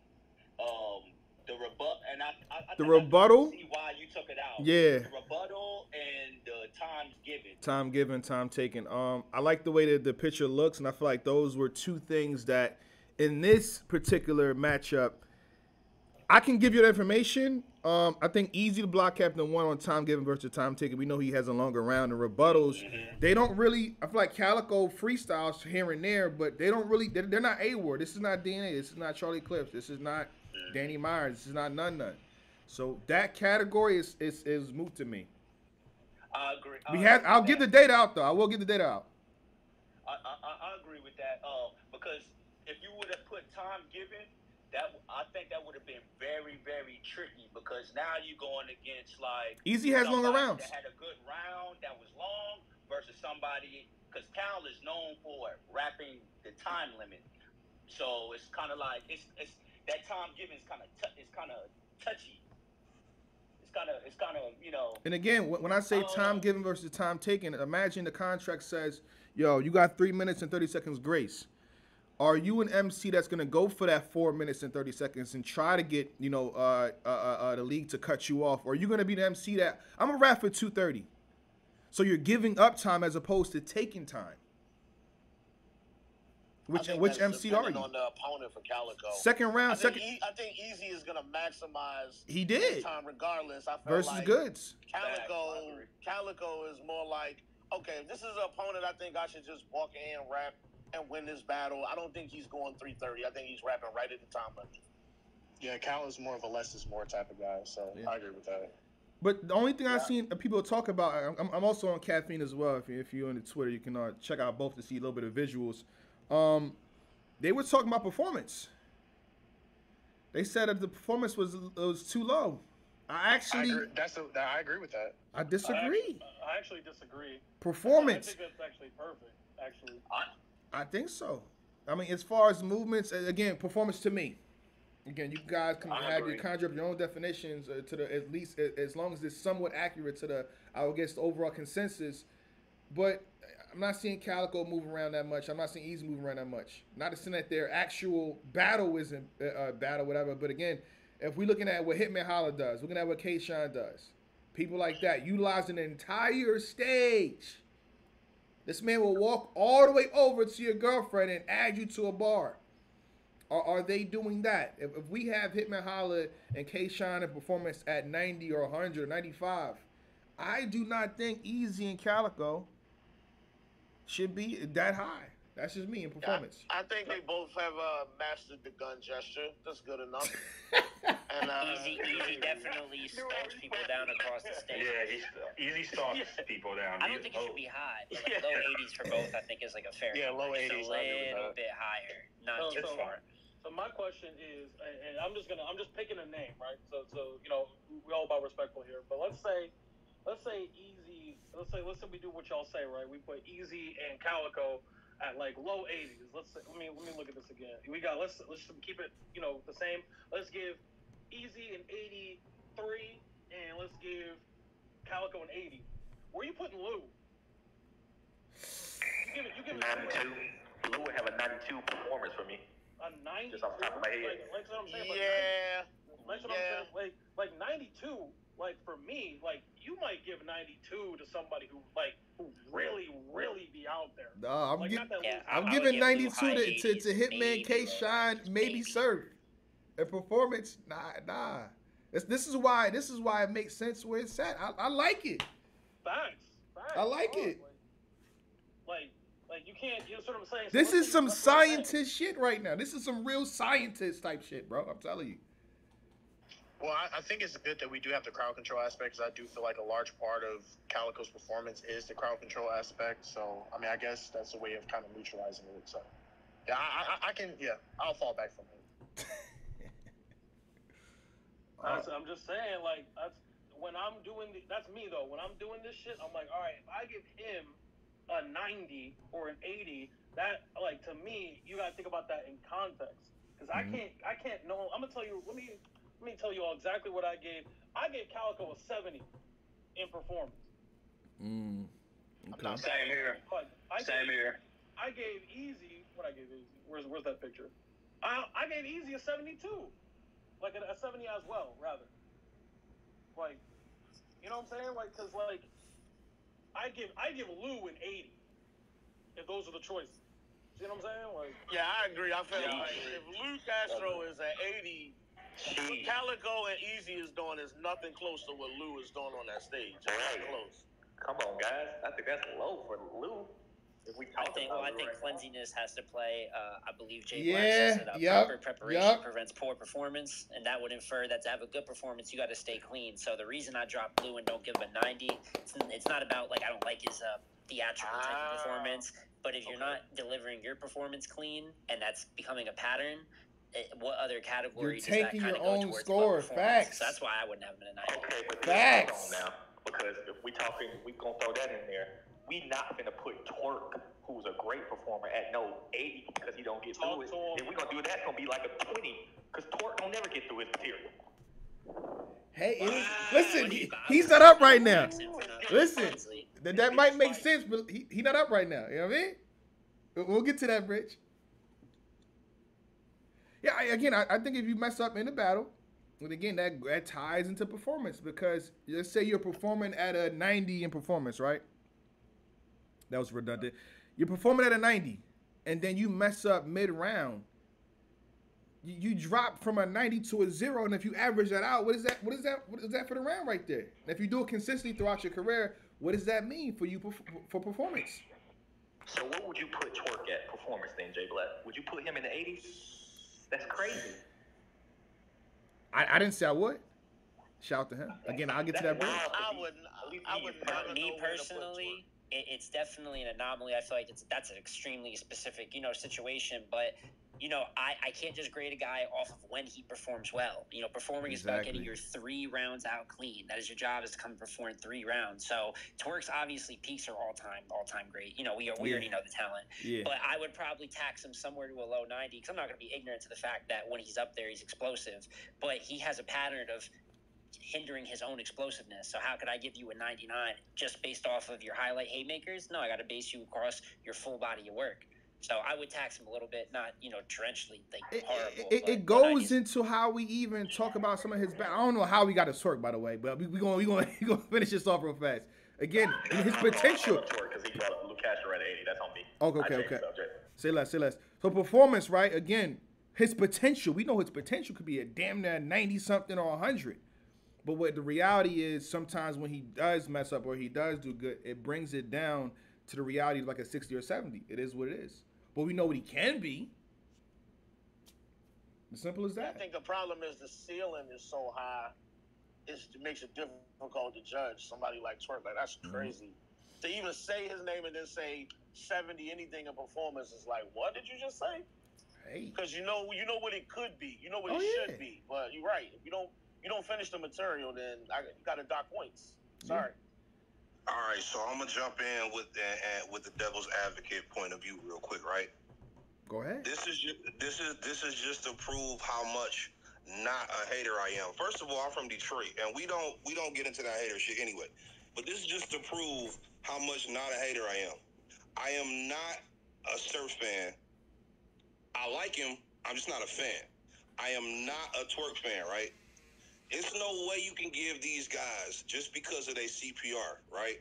The rebuttal, and I rebuttal. See why you took it out. Yeah. The rebuttal and the time given. Time given, time taken. I like the way that the picture looks, and I feel like those were two things that, in this particular matchup, I can give you that information. I think Eazy the block captain won on time given versus time taken. We know he has a longer round. The rebuttals, they don't really. I feel like Calicoe freestyles here and there, but they don't really. They're not A-Ward. This is not DNA. This is not Charlie Clips. This is not Danny Myers. This is not none. So that category is moot to me. I agree. I'll give the data out though. I will give the data out. I agree with that. Because if you would have put time given, I think that would have been very, very tricky, because now you're going against like Eazy has longer rounds. That had a good round that was long versus somebody, because Cal is known for rapping the time limit. So it's kind of like it's that time given is kind of touchy. It's kind of And again, when I say time given versus time taken, imagine the contract says, yo, you got 3 minutes and 30 seconds grace. Are you an MC that's gonna go for that 4 minutes and 30 seconds and try to get the league to cut you off? Or are you gonna be the MC that I'm gonna rap for 2:30? So you're giving up time as opposed to taking time. Which MC are you? On the opponent for Calicoe. Second round, I think Eazy is gonna maximize. He did time regardless. I feel versus like Goods. Calicoe is more like, okay, if this is an opponent, I think I should just walk in and rap and win this battle. I don't think he's going 3:30. I think he's rapping right at the time limit. Yeah, Cal is more of a less is more type of guy, so yeah. I agree with that. But the only thing I've seen people talk about, I'm also on Caffeine as well. If you're on the Twitter, you can check out both to see a little bit of visuals. They were talking about performance. They said that the performance was too low. I agree with that. I disagree. I actually disagree. Performance. I think that's actually perfect. Actually, I think so. I mean, as far as movements, again, performance to me. Again, you guys can conjure up your own definitions to the at least as long as it's somewhat accurate to the the overall consensus. But I'm not seeing Calicoe move around that much. I'm not seeing Eazy move around that much. Not to say that their actual battle isn't battle, whatever. But again, if we're looking at what Hitman Holla does, looking at what K-Shine does, people like that utilizing an entire stage. This man will walk all the way over to your girlfriend and add you to a bar. Are they doing that? If we have Hitman Holla and K-Shine in performance at 90 or 100 or 95, I do not think Eazy and Calicoe should be that high. That's just me in performance. I think they both have mastered the gun gesture. That's good enough. And Eazy definitely stalks people down across the stage. Yeah, Eazy stalks people down. I don't think it should be high, but like low 80s for both, I think is like a fair. Yeah, low 80s. A little bit higher, not too far. So my question is, and I'm just picking a name, right? So we're all about respectful here, but let's say Eazy. Let's say we do what y'all say, right? We put Eazy and Calicoe at like low 80s. Let me look at this again. We got let's keep it the same. Let's give Eazy an 83 and let's give Calicoe an 80. Where are you putting Lou? You give 92. Lou would have a 92 performance for me. A 90? Just off the top of my head. Like what I'm saying. I'm saying. Like 92. Like for me, like you might give 92 to somebody who really be out there. I'm giving 92 to Hitman K-Shine, maybe Surf. A performance, nah. This is why it makes sense where it's at. I like it. Facts. I like it. Like you can't. You know what I'm saying? This is some scientist shit right now. This is some real scientist type shit, bro. I'm telling you. Well, I think it's good that we do have the crowd control aspect because I do feel like a large part of Calicoe's performance is the crowd control aspect. So, I mean, I guess that's a way of kind of neutralizing it. So, yeah, I'll fall back from it. I'm just saying, like, that's me, though. When I'm doing this shit, I'm like, all right, if I give him a 90 or an 80, that, like, to me, you got to think about that in context. Because I can't know. I'm going to tell you, let me tell you all exactly what I gave. I gave Calicoe a 70 in performance. Okay. Same here. Same here. I gave Eazy. What I gave Eazy? Where's that picture? I gave Eazy a 72, like a 70 as well, rather. Like, you know what I'm saying? Like, cause like, I give Lou an 80. If those are the choices, you know what I'm saying? Like, yeah, I agree. I feel like if Lou Castro is at 80. What Calicoe and Eazy is doing is nothing close to what Lou is doing on that stage. Not close. Come on, guys. I think that's low for Lou. I think cleanliness has to play. I believe Jay Black said proper preparation prevents poor performance, and that would infer that to have a good performance, you got to stay clean. So the reason I dropped Lou and don't give him a 90, it's not about like I don't like his theatrical type of performance, but if you're not delivering your performance clean and that's becoming a pattern, what other category does that kind of go towards? Score. Facts. So that's why I wouldn't have him in a 90. Okay, but facts. Now, because if we gonna throw that in there. We not gonna put Twerk, who's a great performer, at no 80 because he don't get through it. If we gonna do that, it's gonna be like a 20 because Twerk don't never get through his material. Hey, listen, he's not up right now. Listen, that might make sense, but he not up right now. You know what I mean? We'll get to that, Rich. Yeah, I think if you mess up in a battle, and again, that ties into performance because let's say you're performing at a 90 in performance, right? That was redundant. You're performing at a 90, and then you mess up mid round. You drop from a 90 to a 0, and if you average that out, what is that? What is that for the round right there? And if you do it consistently throughout your career, what does that mean for you for performance? So what would you put Twerk at performance then, Jay Black? Would you put him in the 80s? That's crazy. I didn't say I would. Shout out to him. Again, I'll get to that. I would not. Me personally, it's definitely an anomaly. I feel like that's an extremely specific, situation. But I can't just grade a guy off of when he performs well. Performing is about getting your 3 rounds out clean. That is your job, is to come perform 3 rounds. So Twerk's obviously peaks are all time great. We already know the talent. Yeah. But I would probably tax him somewhere to a low 90 because I'm not going to be ignorant to the fact that when he's up there, he's explosive. But he has a pattern of hindering his own explosiveness. So how could I give you a 99 just based off of your highlight haymakers? No, I got to base you across your full body of work. So I would tax him a little bit, not torrentially horrible. It goes into how we even talk about some of his back. I don't know how we got to Twerk, by the way, but we gonna finish this off real fast. Again, his potential. Because he brought up Luke Castro at 80. That's on me. Okay. Say less. So performance, right? Again, his potential. We know his potential could be a damn near 90 something or 100. But what the reality is, sometimes when he does mess up or he does do good, it brings it down to the reality of like a 60 or 70. It is what it is. But we know what he can be. As simple as that. I think the problem is the ceiling is so high, it makes it difficult to judge somebody like Twerk. Like, that's crazy. To even say his name and then say 70 anything in performance is like, what did you just say? Hey. Because you know what it could be. You know what it should be. But you're right. If you don't finish the material, then you got to dock points. Sorry. All right, so I'm gonna jump in with the devil's advocate point of view real quick, right? Go ahead. This is just to prove how much not a hater I am. First of all, I'm from Detroit, and we don't get into that hater shit anyway. But this is just to prove how much not a hater I am. I am not a Surf fan. I like him. I'm just not a fan. I am not a Twerk fan, right? It's no way you can give these guys, just because of their CPR, right?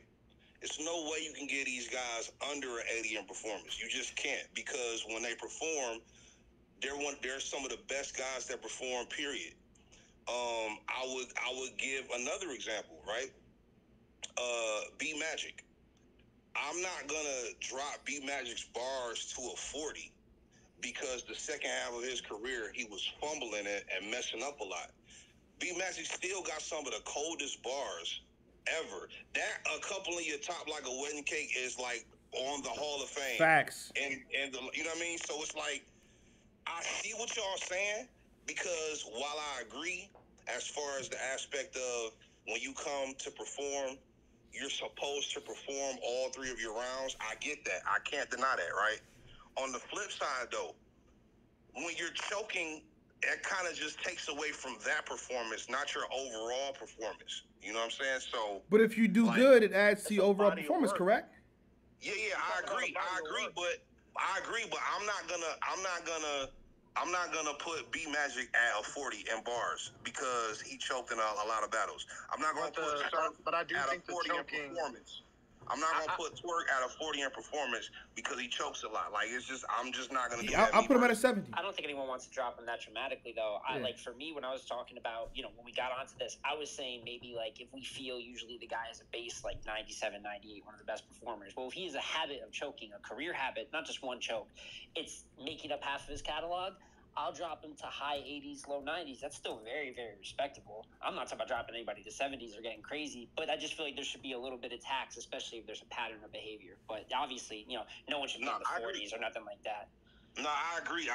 It's no way you can give these guys under an 80 in performance. You just can't, because when they perform, they're some of the best guys that perform, period. I would give another example, right? B Magic. I'm not gonna drop B Magic's bars to a 40 because the second half of his career he was fumbling it and messing up a lot. B Magic still got some of the coldest bars ever. That a couple of your top like a wedding cake is like on the Hall of Fame. Facts. And the, you know what I mean? So it's like, I see what y'all saying, because while I agree as far as the aspect of when you come to perform, you're supposed to perform all 3 of your rounds. I get that. I can't deny that, right? On the flip side though, when you're choking, it kind of just takes away from that performance, not your overall performance. You know what I'm saying? So, but if you do good, it adds to your overall performance, correct? Yeah, I agree, but I'm not gonna put B Magic at a 40 in bars because he choked in a lot of battles. I'm not gonna put Surf at a 40 in performance. I'm not gonna put Twerk at a 40 in performance because he chokes a lot. Like, I'm just not gonna do that. I'll put him at a 70. I don't think anyone wants to drop him that dramatically, though. For me, when I was talking about, when we got onto this, I was saying maybe like if we feel usually the guy has a base like 97, 98, one of the best performers. Well, if he has a habit of choking, a career habit, not just one choke, it's making up half of his catalog. I'll drop him to high 80s, low 90s. That's still very, very respectable. I'm not talking about dropping anybody to 70s or getting crazy, but I just feel like there should be a little bit of tax, especially if there's a pattern of behavior. But obviously, no one should be in the 40s or nothing like that. No, I agree,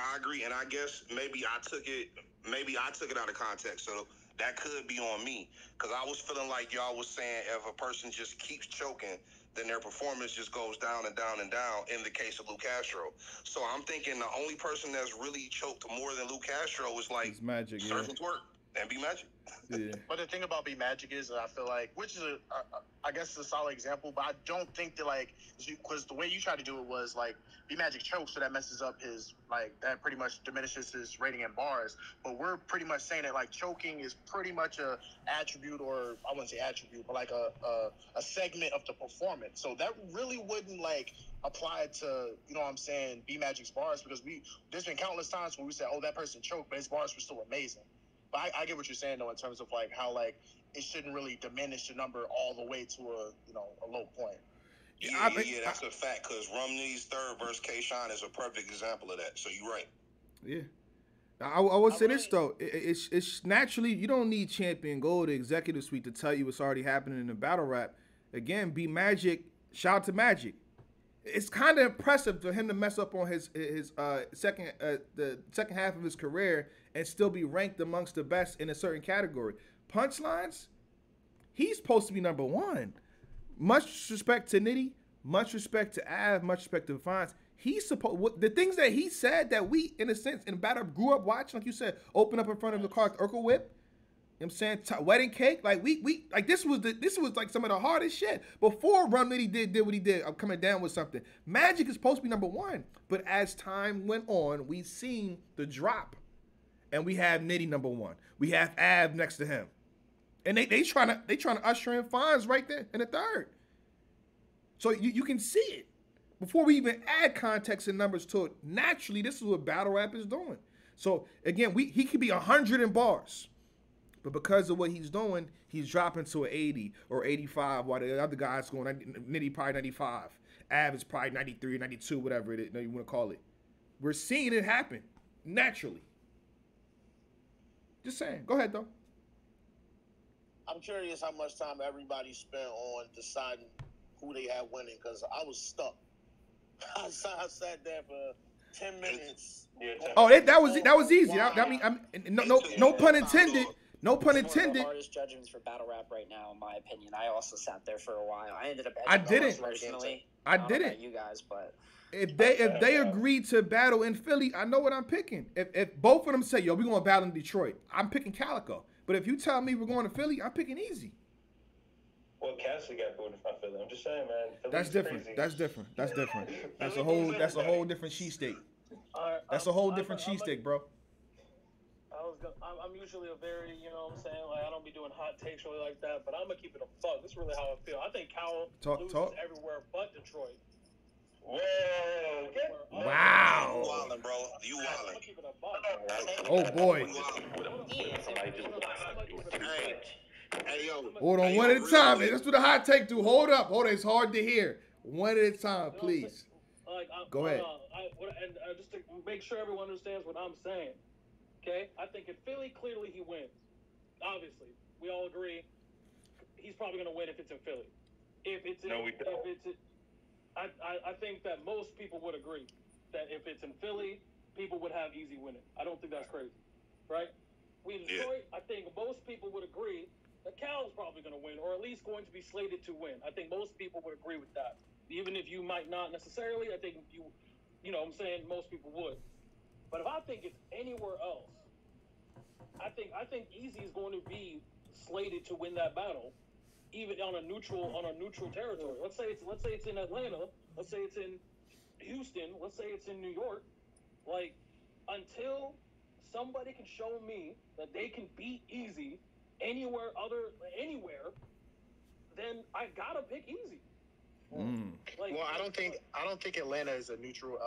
and I guess maybe I took it out of context, so that could be on me, because I was feeling like y'all was saying if a person just keeps choking, then their performance just goes down and down and down in the case of Luke Castro. So I'm thinking the only person that's really choked more than Luke Castro is like Magic, Surf and Twerk. and be Magic. Yeah. But the thing about B Magic is, I feel like, which is I guess, a solid example, but I don't think that because the way you tried to do it was like B Magic chokes, so that messes up his that pretty much diminishes his rating in bars. But we're pretty much saying that choking is pretty much a attribute, or I wouldn't say attribute, but a segment of the performance. So that really wouldn't apply to, you know what I'm saying, B Magic's bars, because there's been countless times where we said, oh, that person choked, but his bars were still amazing. But I get what you're saying, though, in terms of how it shouldn't really diminish the number all the way to a low point. Yeah, that's a fact. Because Romney's third verse K-Shine is a perfect example of that. So you're right. Yeah. I would say this though, it's naturally, you don't need Champion Gold, the executive suite, to tell you what's already happening in the battle rap. Again, B Magic, shout out to Magic. It's kind of impressive for him to mess up on his the second half of his career and still be ranked amongst the best in a certain category. Punchlines, he's supposed to be number one. Much respect to Nitty, much respect to Av, much respect to Fonz. He's supposed, the things that he said that we, in a sense, in battle grew up watching, like you said, open up in front of the car, Urkel whip. You know what I'm saying? Wedding cake. This was like some of the hardest shit. Before Rum Nitty did what he did, I'm coming down with something. Magic is supposed to be number one. But as time went on, we've seen the drop. And we have Nitty number one. We have Av next to him. And they trying to usher in Fonz right there in the third. So you can see it. Before we even add context and numbers to it, naturally, this is what battle rap is doing. So again, he could be 100 in bars. But because of what he's doing, he's dropping to an 80 or 85, while the other guy's going, Nitty probably 95. Av is probably 93, 92, whatever you want to call it. We're seeing it happen naturally. Just saying. Go ahead, though. I'm curious how much time everybody spent on deciding who they had winning, because I was stuck. I sat there for 10 minutes. Oh, that was easy. No pun intended. No pun intended. It's one of the hardest judgments for battle rap right now, in my opinion. I also sat there for a while. I ended up. I didn't personally. I didn't. You guys, but if they agreed to battle in Philly, I know what I'm picking. If both of them say, "Yo, we going to battle in Detroit," I'm picking Calicoe. But if you tell me we're going to Philly, I'm picking Eazy. Well, Cassie got booed from Philly. I'm just saying, man. Philly's That's different. Crazy. That's different. That's a whole different cheesesteak. That's a whole different cheesesteak, bro. I'm usually a very, you know what I'm saying, I don't be doing hot takes really like that, but I'm gonna keep it a fuck. This is really how I feel. I think Cal loses everywhere but Detroit. Whoa! Wow! You wildin', bro. You wildin'. I'm gonna keep it a buck. Oh boy! Hey, yo. Hold on, one at a time. That's what the hot take do. Hold up. It's hard to hear. One at a time, please. Go ahead. And just to make sure everyone understands what I'm saying. Okay, I think in Philly, clearly he wins. Obviously, we all agree he's probably going to win if it's in Philly. I think that most people would agree that if it's in Philly, people would have Eazy winning. I don't think that's crazy, right? In Detroit, I think most people would agree that Cal's probably going to win, or at least going to be slated to win. I think most people would agree with that. Even if you might not necessarily, I think you know what I'm saying, most people would. But if I think it's anywhere else, I think Eazy is going to be slated to win that battle, even on a neutral territory. Let's say it's in Atlanta. Let's say it's in Houston. Let's say it's in New York. Until somebody can show me that they can beat Eazy anywhere, then I gotta pick Eazy. Well, I don't think Atlanta is a neutral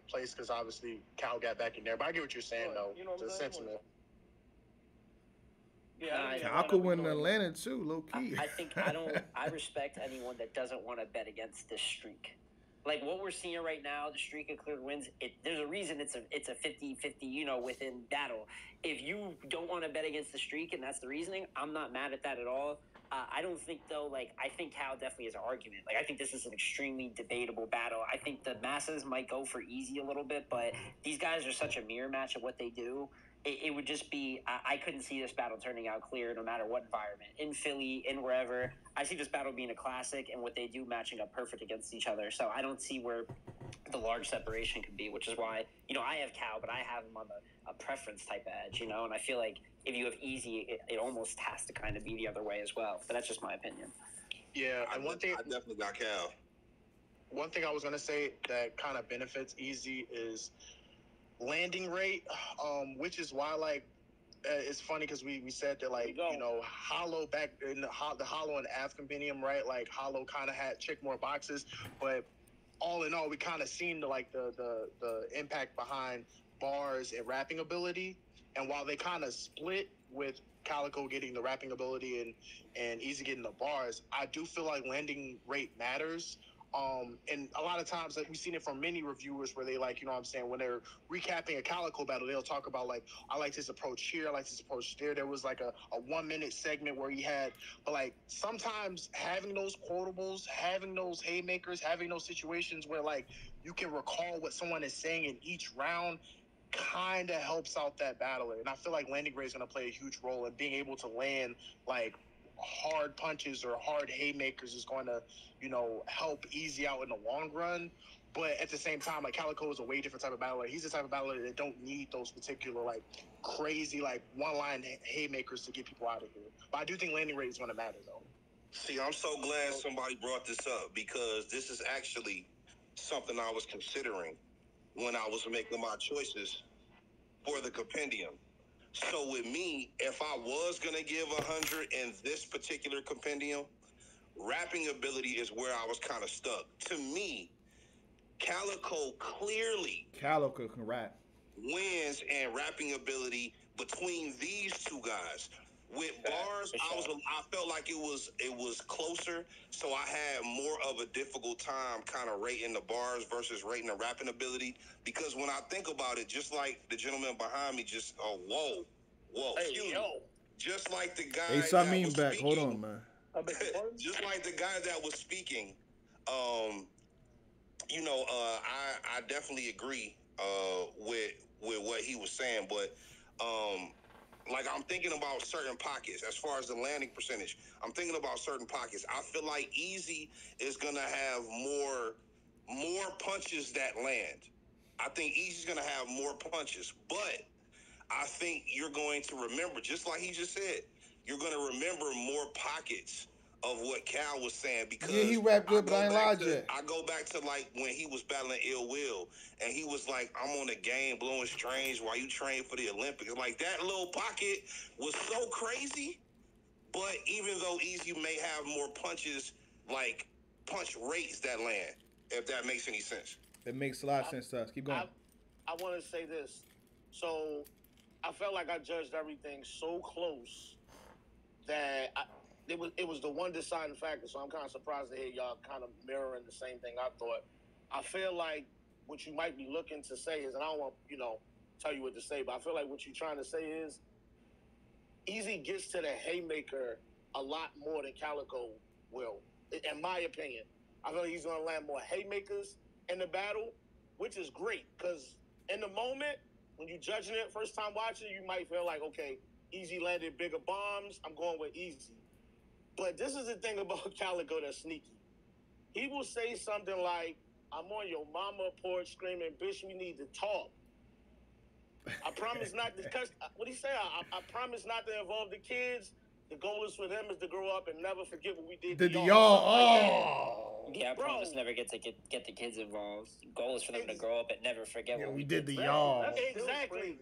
place, because obviously Cal got back in there. But I get what you're saying, though. You know what I'm saying? Sentiment. I could win in Atlanta too, low key. I respect anyone that doesn't want to bet against this streak. Like what we're seeing right now, the streak of cleared wins. There's a reason it's a 50-50. Within battle. If you don't want to bet against the streak, and that's the reasoning, I'm not mad at that at all. I don't think, though, I think Cal definitely has an argument. I think this is an extremely debatable battle. I think the masses might go for Eazy a little bit, but these guys are such a mirror match of what they do. It would just be, I couldn't see this battle turning out clear no matter what environment. In Philly, in wherever. I see this battle being a classic and what they do matching up perfect against each other. So I don't see where the large separation could be, which is why, I have Cal, but I have him on a preference type of edge, and I feel like if you have Eazy, it almost has to kind of be the other way as well. But that's just my opinion. Yeah, and I definitely got Cal. One thing I was gonna say that kind of benefits Eazy is landing rate, which is why it's funny because we said that Hollow back in the Hollow and Av Compendium, right? Like Hollow kind of had check more boxes, but all in all, we kind of seen the impact behind bars and rapping ability. And while they kind of split with Calicoe getting the rapping ability and Eazy getting the bars, I do feel like landing rate matters. And a lot of times, like we've seen it from many reviewers where they when they're recapping a Calicoe battle, they'll talk about I like this approach here, I like this approach there. There was like a 1 minute segment where he had, but sometimes having those quotables, having those haymakers, having those situations where you can recall what someone is saying in each round kind of helps out that battler. And I feel like landing rate is going to play a huge role in being able to land hard punches or hard haymakers is going to, help Eazy out in the long run. But at the same time, Calicoe is a way different type of battler. He's the type of battler that don't need those particular crazy one-line haymakers to get people out of here. But I do think landing rate is going to matter though. See, I'm so glad somebody brought this up because this is actually something I was considering when I was making my choices for the compendium. So with me, if I was going to give 100 in this particular compendium, rapping ability is where I was kind of stuck. To me, Calicoe Calicoe can rap. wins and rapping ability between these two guys. With bars, I felt like it was closer, so I had more of a difficult time kind of rating the bars versus rating the rapping ability. Because when I think about it, just like the gentleman behind me, whoa, Hey, yo. just like the guy Hey, that was back. speaking, Hold on, man. just like the guy that was speaking, I definitely agree with what he was saying, but I'm thinking about certain pockets as far as the landing percentage. I'm thinking about certain pockets. I feel like Eazy is gonna have more punches that land. I think Easy's gonna have more punches, but I think you're going to remember, just like he just said, you're going to remember more pockets of what Cal was saying because he rap good, but I ain't lied yet. I go back to when he was battling Ill Will, and he was like, "I'm on the game, blowing strange while you train for the Olympics." That little pocket was so crazy. But even though Eazy may have more punches, punch rates that land, if that makes any sense. It makes a lot of sense to us. Keep going. I want to say this. So I felt like I judged everything so close that it was the one deciding factor. So I'm kind of surprised to hear y'all kind of mirroring the same thing I thought. I feel like what you might be looking to say is, and I don't want tell you what to say, but I feel like what you're trying to say is Eazy gets to the haymaker a lot more than Calicoe will, in my opinion. I feel like he's going to land more haymakers in the battle, which is great because in the moment, when you're judging it first time watching, you might feel like, okay, Eazy landed bigger bombs. I'm going with Eazy. But this is the thing about Calicoe that's sneaky. He will say something like, I'm on your mama porch screaming, bitch, we need to talk. I promise not to, what he say? I promise not to involve the kids. The goal is for them is to grow up and never forget what we did to y'all. Yeah, I promise never get the kids involved. The goal is for them to grow up and never forget what we did to y'all. Exactly.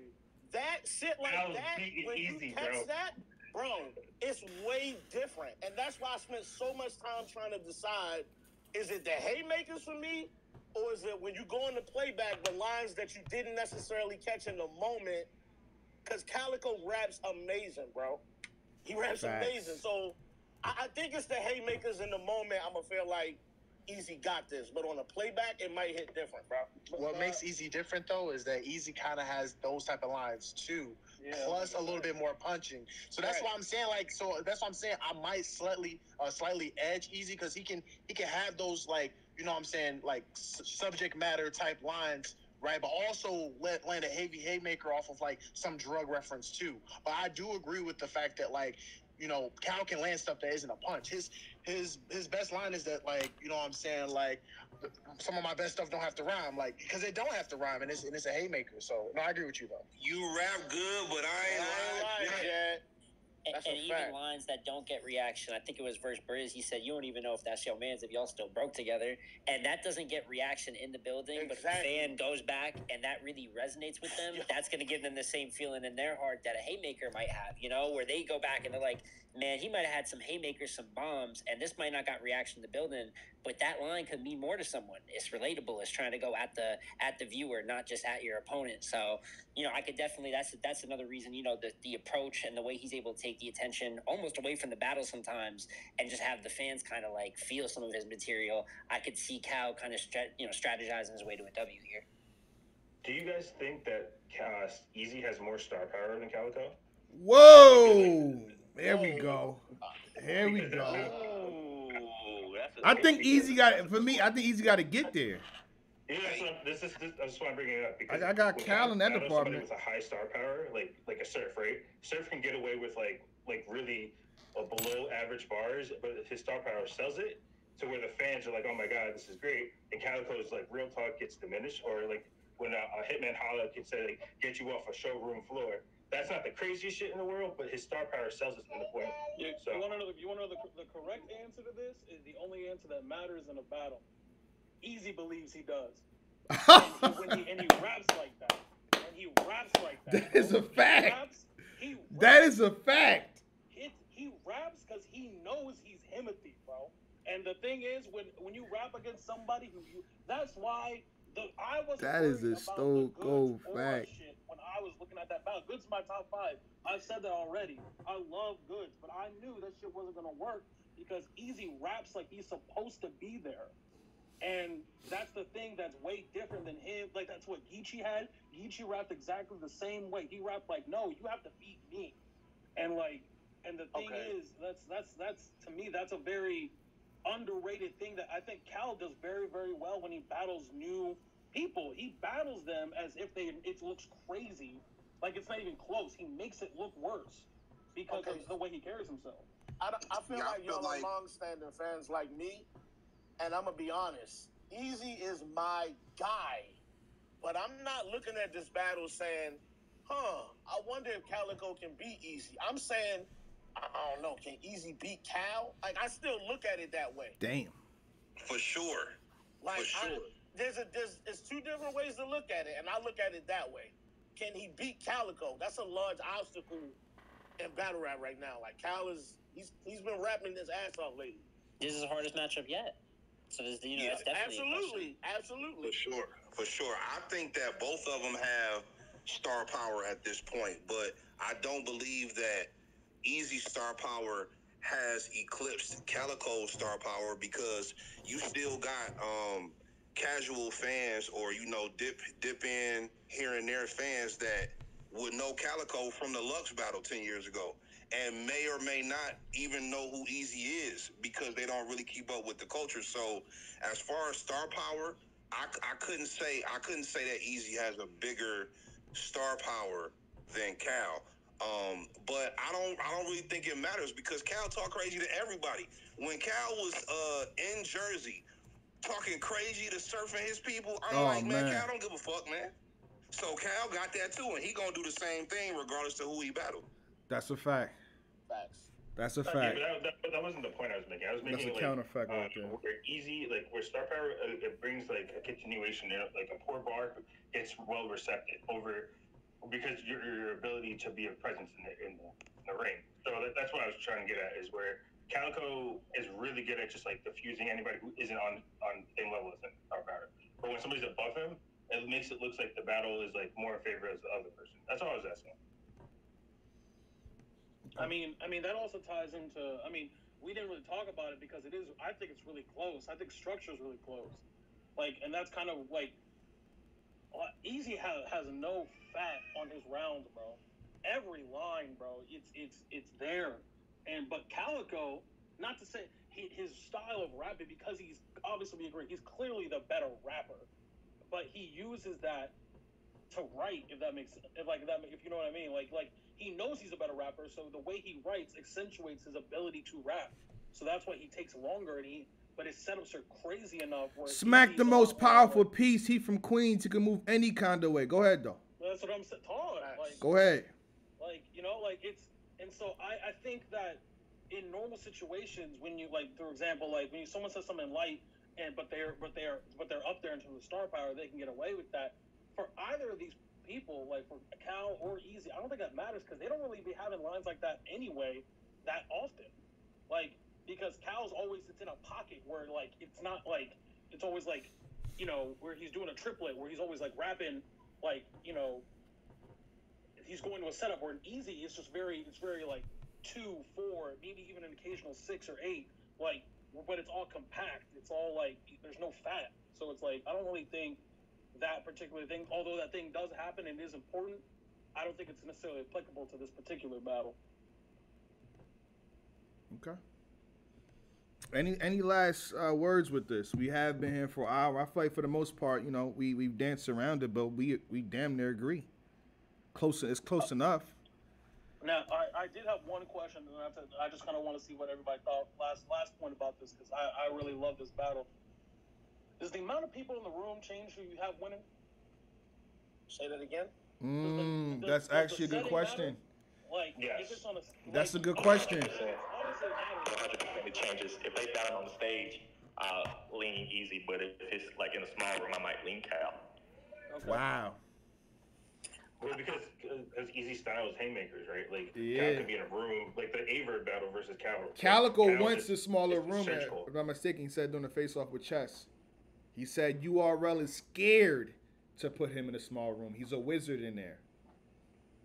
That shit like that, when you catch that, bro, it's way different. And that's why I spent so much time trying to decide, is it the haymakers for me? Or is it when you go into playback, the lines that you didn't necessarily catch in the moment? Because Calicoe raps amazing, bro. He raps amazing. So I think it's the haymakers in the moment. I'm going to feel like Eazy got this. But on a playback, it might hit different, bro. What makes Eazy different, though, is that Eazy kind of has those type of lines, too. Yeah, plus a little bit more punching. So that's why I'm saying, that's why I'm saying I might slightly edge Eazy because he can have those, subject matter type lines, right? But also land a heavy haymaker off of some drug reference too. But I do agree with the fact that Cal can land stuff that isn't a punch. His best line is that, like, you know what I'm saying, like, some of my best stuff don't have to rhyme, like, because it don't have to rhyme, and it's a haymaker. So no, I agree with you though. You rap good, but I ain't lying, Jed. And even lines that don't get reaction. I think it was verse Briz. He said, "You don't even know if that's your man's if y'all still broke together." And that doesn't get reaction in the building, but if a fan goes back and that really resonates with them, that's going to give them the same feeling in their heart that a haymaker might have, where they go back and they're like, man, he might have had some haymakers, some bombs, and this might not got reaction in the building, but that line could mean more to someone. It's relatable. It's trying to go at the viewer, not just at your opponent. So, I could definitely, that's another reason, the approach and the way he's able to take the attention almost away from the battle sometimes and just have the fans kind of like feel some of his material. I could see Cal kind of strategizing his way to a W here. Do you guys think that Eazy has more star power than Calicoe? Whoa! There we go. Here we go. I think Eazy got, for me, I think Eazy got to get there. Yeah, this is why I'm bringing it up, because I got Cal in that department. With a high star power, like a Surf, right? Surf can get away with like really below average bars, but his star power sells it to where the fans are like, oh my god, this is great. And Calicoe's like real talk gets diminished, or like when a Hitman Holla can say like, get you off a showroom floor. That's not the craziest shit in the world, but his star power sells it to the point. Yeah, so you want to know the correct answer to this is the only answer that matters in a battle. Eazy believes he does. and he raps like that. And he raps like that. That is a fact. He raps, that is a fact. He raps because he knows he's Himothy, bro. And the thing is, when you rap against somebody that's why I was. That is a stone cold fact. Shit when I was looking at that battle, Goods my top 5. I've said that already. I love Goods, but I knew that shit wasn't gonna work because Eazy raps like he's supposed to be there. And that's the thing that's way different than him. Like, that's what Geechee had. Geechee rapped exactly the same way. He rapped like, no, you have to beat me. And the thing is, that's to me, that's a very underrated thing that I think Cal does very, very well when he battles new people. He battles them as if it looks crazy. Like, it's not even close. He makes it look worse because of the way he carries himself. I feel like y'all are long-standing fans like me. And I'm going to be honest, Eazy is my guy. But I'm not looking at this battle saying, I wonder if Calicoe can beat Eazy. I'm saying, I don't know, can Eazy beat Cal? Like, I still look at it that way. Damn. For sure. Like, for sure. There's two different ways to look at it, and I look at it that way. Can he beat Calicoe? That's a large obstacle in battle rap right now. Like, Cal he's been rapping his ass off lately. This is the hardest matchup yet. So that's definitely absolutely. For sure. I think that both of them have star power at this point, but I don't believe that Eazy star power has eclipsed Calicoe's star power because you still got casual fans or dip in here and there fans that would know Calicoe from the Lux battle 10 years ago. And may or may not even know who Eazy is because they don't really keep up with the culture. So, as far as star power, I couldn't say that Eazy has a bigger star power than Cal. But I don't really think it matters because Cal talk crazy to everybody. When Cal was in Jersey talking crazy to surfing his people, I'm man, Cal don't give a fuck, man. So Cal got that too, and he gonna do the same thing regardless of who he battled. That's a fact. Facts. That's a fact. Yeah, but that wasn't the point I was making. I was making that's a counter fact right there. Where Eazy, where star power, it brings like a continuation. Like a poor bar gets well received over because your ability to be a presence in the ring. So that's what I was trying to get at is where Calicoe is really good at just like diffusing anybody who isn't on same level as star power. But when somebody's above him, it makes it look like the battle is like more in favor of the other person. That's all I was asking. I mean that also ties into. I mean, we didn't really talk about it because it is. I think it's really close. I think structure is really close. And that's kind of like Eazy has no fat on his rounds, bro. Every line, bro, it's there. But Calicoe, not to say his style of rapping because he's obviously he's clearly the better rapper, but he uses that to write. If you know what I mean, like he knows he's a better rapper, so the way he writes accentuates his ability to rap. So that's why he takes longer, but his setups are crazy enough. Where Smack the most powerful piece. He from Queens. He can move any kind of way. Go ahead, though. That's what I'm saying. Like, go ahead. Like, you know, like it's, and so I think that in normal situations, when you, like, for example, like when someone says something light, but they're up there in terms of star power, they can get away with that. For either of these people, like for Cal or Eazy, I don't think that matters because they don't really be having lines like that anyway that often. Like, because Cal's always, it's in a pocket where, like, it's not like, it's always like, you know, where he's doing a triplet, where he's always like rapping, like, you know, he's going to a setup where an Eazy is just it's very like 2, 4, maybe even an occasional 6 or 8, like, but it's all compact. It's all like, there's no fat. So it's like, I don't really think that particular thing, although that thing does happen and is important, I don't think it's necessarily applicable to this particular battle. Okay. Any last words with this? We have been here for an hour. I feel like for the most part, you know, we've danced around it, but we damn near agree. It's close enough. Now, I did have one question, and I just kind of want to see what everybody thought. Last point about this, because I really love this battle. Does the amount of people in the room change who you have winning? Say that again. That's actually a good question. Like, yes. if it's on That's a good question. It changes. If they battle on the stage, I'll lean Eazy, but if it's like in a small room, I might lean Cal. Okay. Wow. Well, because Eazy style is haymakers, right? Like, yeah. Cal could be in a room, like the Averb battle versus Cal. Calicoe wants the smaller room. If I'm not mistaken, he said during the face-off with Chess. He said URL is scared to put him in a small room. He's a wizard in there.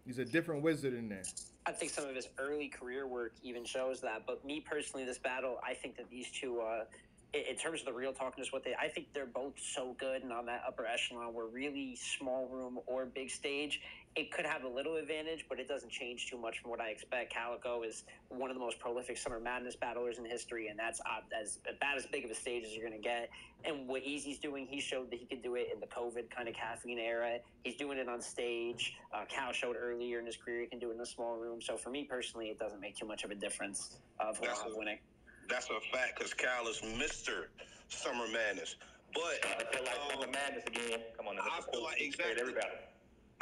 He's a different wizard in there. I think some of his early career work even shows that. But me personally, this battle, I think that these two, in terms of the real talk, just I think they're both so good, and on that upper echelon, where really small room or big stage, it could have a little advantage, but it doesn't change too much from what I expect. Calicoe is one of the most prolific Summer Madness battlers in history, and that's about as big of a stage as you're going to get. And what Eazy's doing, he showed that he could do it in the COVID kind of caffeine era. He's doing it on stage. Cal showed earlier in his career he can do it in a small room. So for me personally, it doesn't make too much of a difference of who I'm winning. That's a fact, because Cal is Mr. Summer Madness. But I feel like Summer Madness again. Come on, I feel like exactly.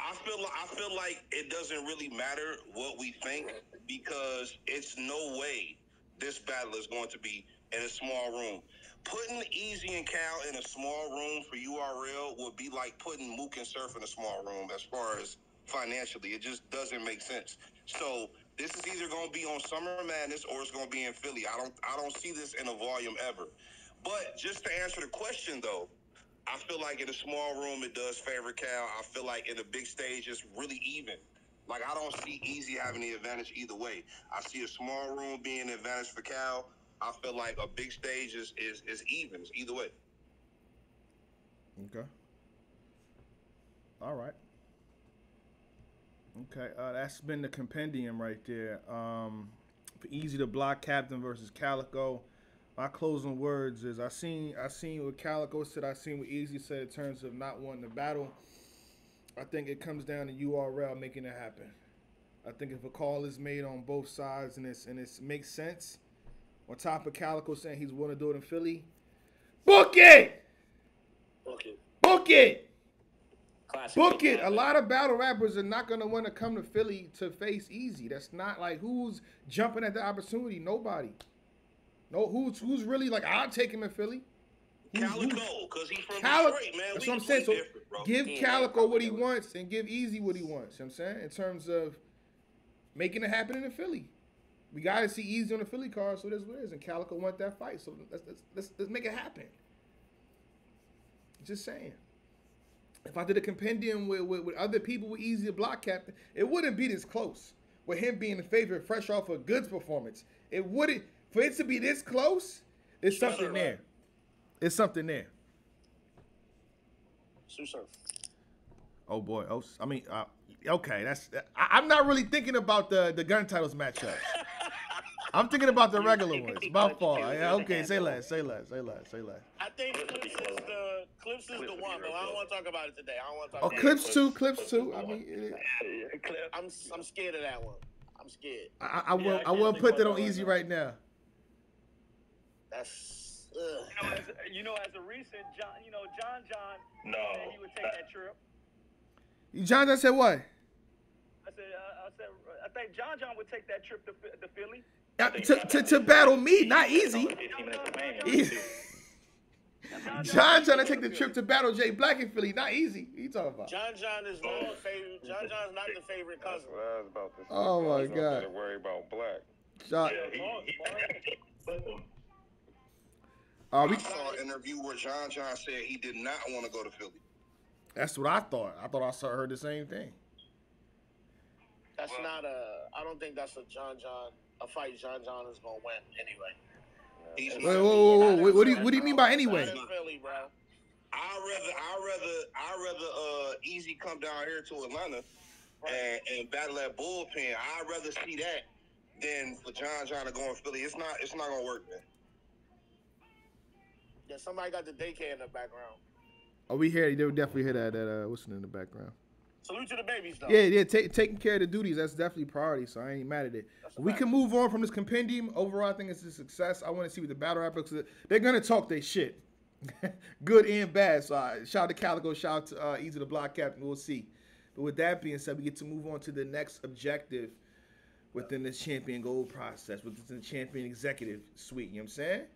I feel like it doesn't really matter what we think, because it's no way this battle is going to be in a small room. Putting Eazy and Cal in a small room for URL would be like putting Mook and Surf in a small room as far as financially. It just doesn't make sense. So this is either going to be on Summer Madness or it's going to be in Philly. I don't see this in a volume ever. But just to answer the question, though, I feel like in a small room, it does favor Cal. I feel like in a big stage, it's really even. Like, I don't see Eazy having the advantage either way. I see a small room being an advantage for Cal. I feel like a big stage is even. It's either way. Okay. All right. Okay, that's been the compendium right there. For Eazy the Block Captain versus Calicoe. My closing words is I seen what Calicoe said. I seen what Eazy said in terms of not wanting to battle. I think it comes down to URL making it happen. I think if a call is made on both sides and it makes sense, on top of Calicoe saying he's willing to do it in Philly, book it! Book it. Book it! Classic. Book it! A lot of battle rappers are not going to want to come to Philly to face Eazy. That's not like who's jumping at the opportunity. Nobody. No, who's really like, I'll take him in Philly. Calicoe, because he's from Detroit, man. That's what I'm saying. So give Calicoe what he wants and give Eazy what he wants. You know what I'm saying? In terms of making it happen in Philly. We got to see Eazy on the Philly card, so that's what it is. And Calicoe want that fight, so let's make it happen. Just saying. If I did a compendium with other people with Eazy the Block Captain, it wouldn't be this close. With him being the favorite fresh off a Goods performance. It wouldn't. For it to be this close, there's something there. There's something there. Surf. Oh boy. Oh, I mean, okay. I'm not really thinking about the gun titles matchup. I'm thinking about the regular ones. My fault. Yeah, okay. Say less. I think Clips is the one, but I don't want to talk about it today. I don't want to talk about Clips too. I mean, I'm scared of that one. I'm scared. I will put that on Eazy right now. That's as a recent John said he would take that trip. John said what? I think John would take that trip to Philly. To battle me, not Eazy. John trying to take the trip to battle Jay Black in Philly, not Easy. What you talking about? John is not the favorite. John's not the favorite cousin. That's what I was about to say. Oh my God. Better worry about Black. John. I saw an interview where John said he did not want to go to Philly. That's what I thought. I heard the same thing. That's not I don't think that's a fight John is gonna win anyway. Whoa. What do you mean by anyway? Philly, bro. I'd rather Eazy come down here to Atlanta and battle that bullpen. I'd rather see that than for John to go in Philly. It's not gonna work, man. Yeah, somebody got the daycare in the background. Oh, we hear. They would definitely hear that what's in the background. Salute to the babies, though. Yeah. Taking care of the duties, that's definitely priority, so I ain't mad at it. We can move on from this compendium. Overall, I think it's a success. I want to see what the battle rap looks like. They're going to talk their shit. Good and bad. So shout out to Calicoe, shout out to Eazy the Block Captain. We'll see. But with that being said, we get to move on to the next objective within this champion gold process, within the champion executive suite. You know what I'm saying?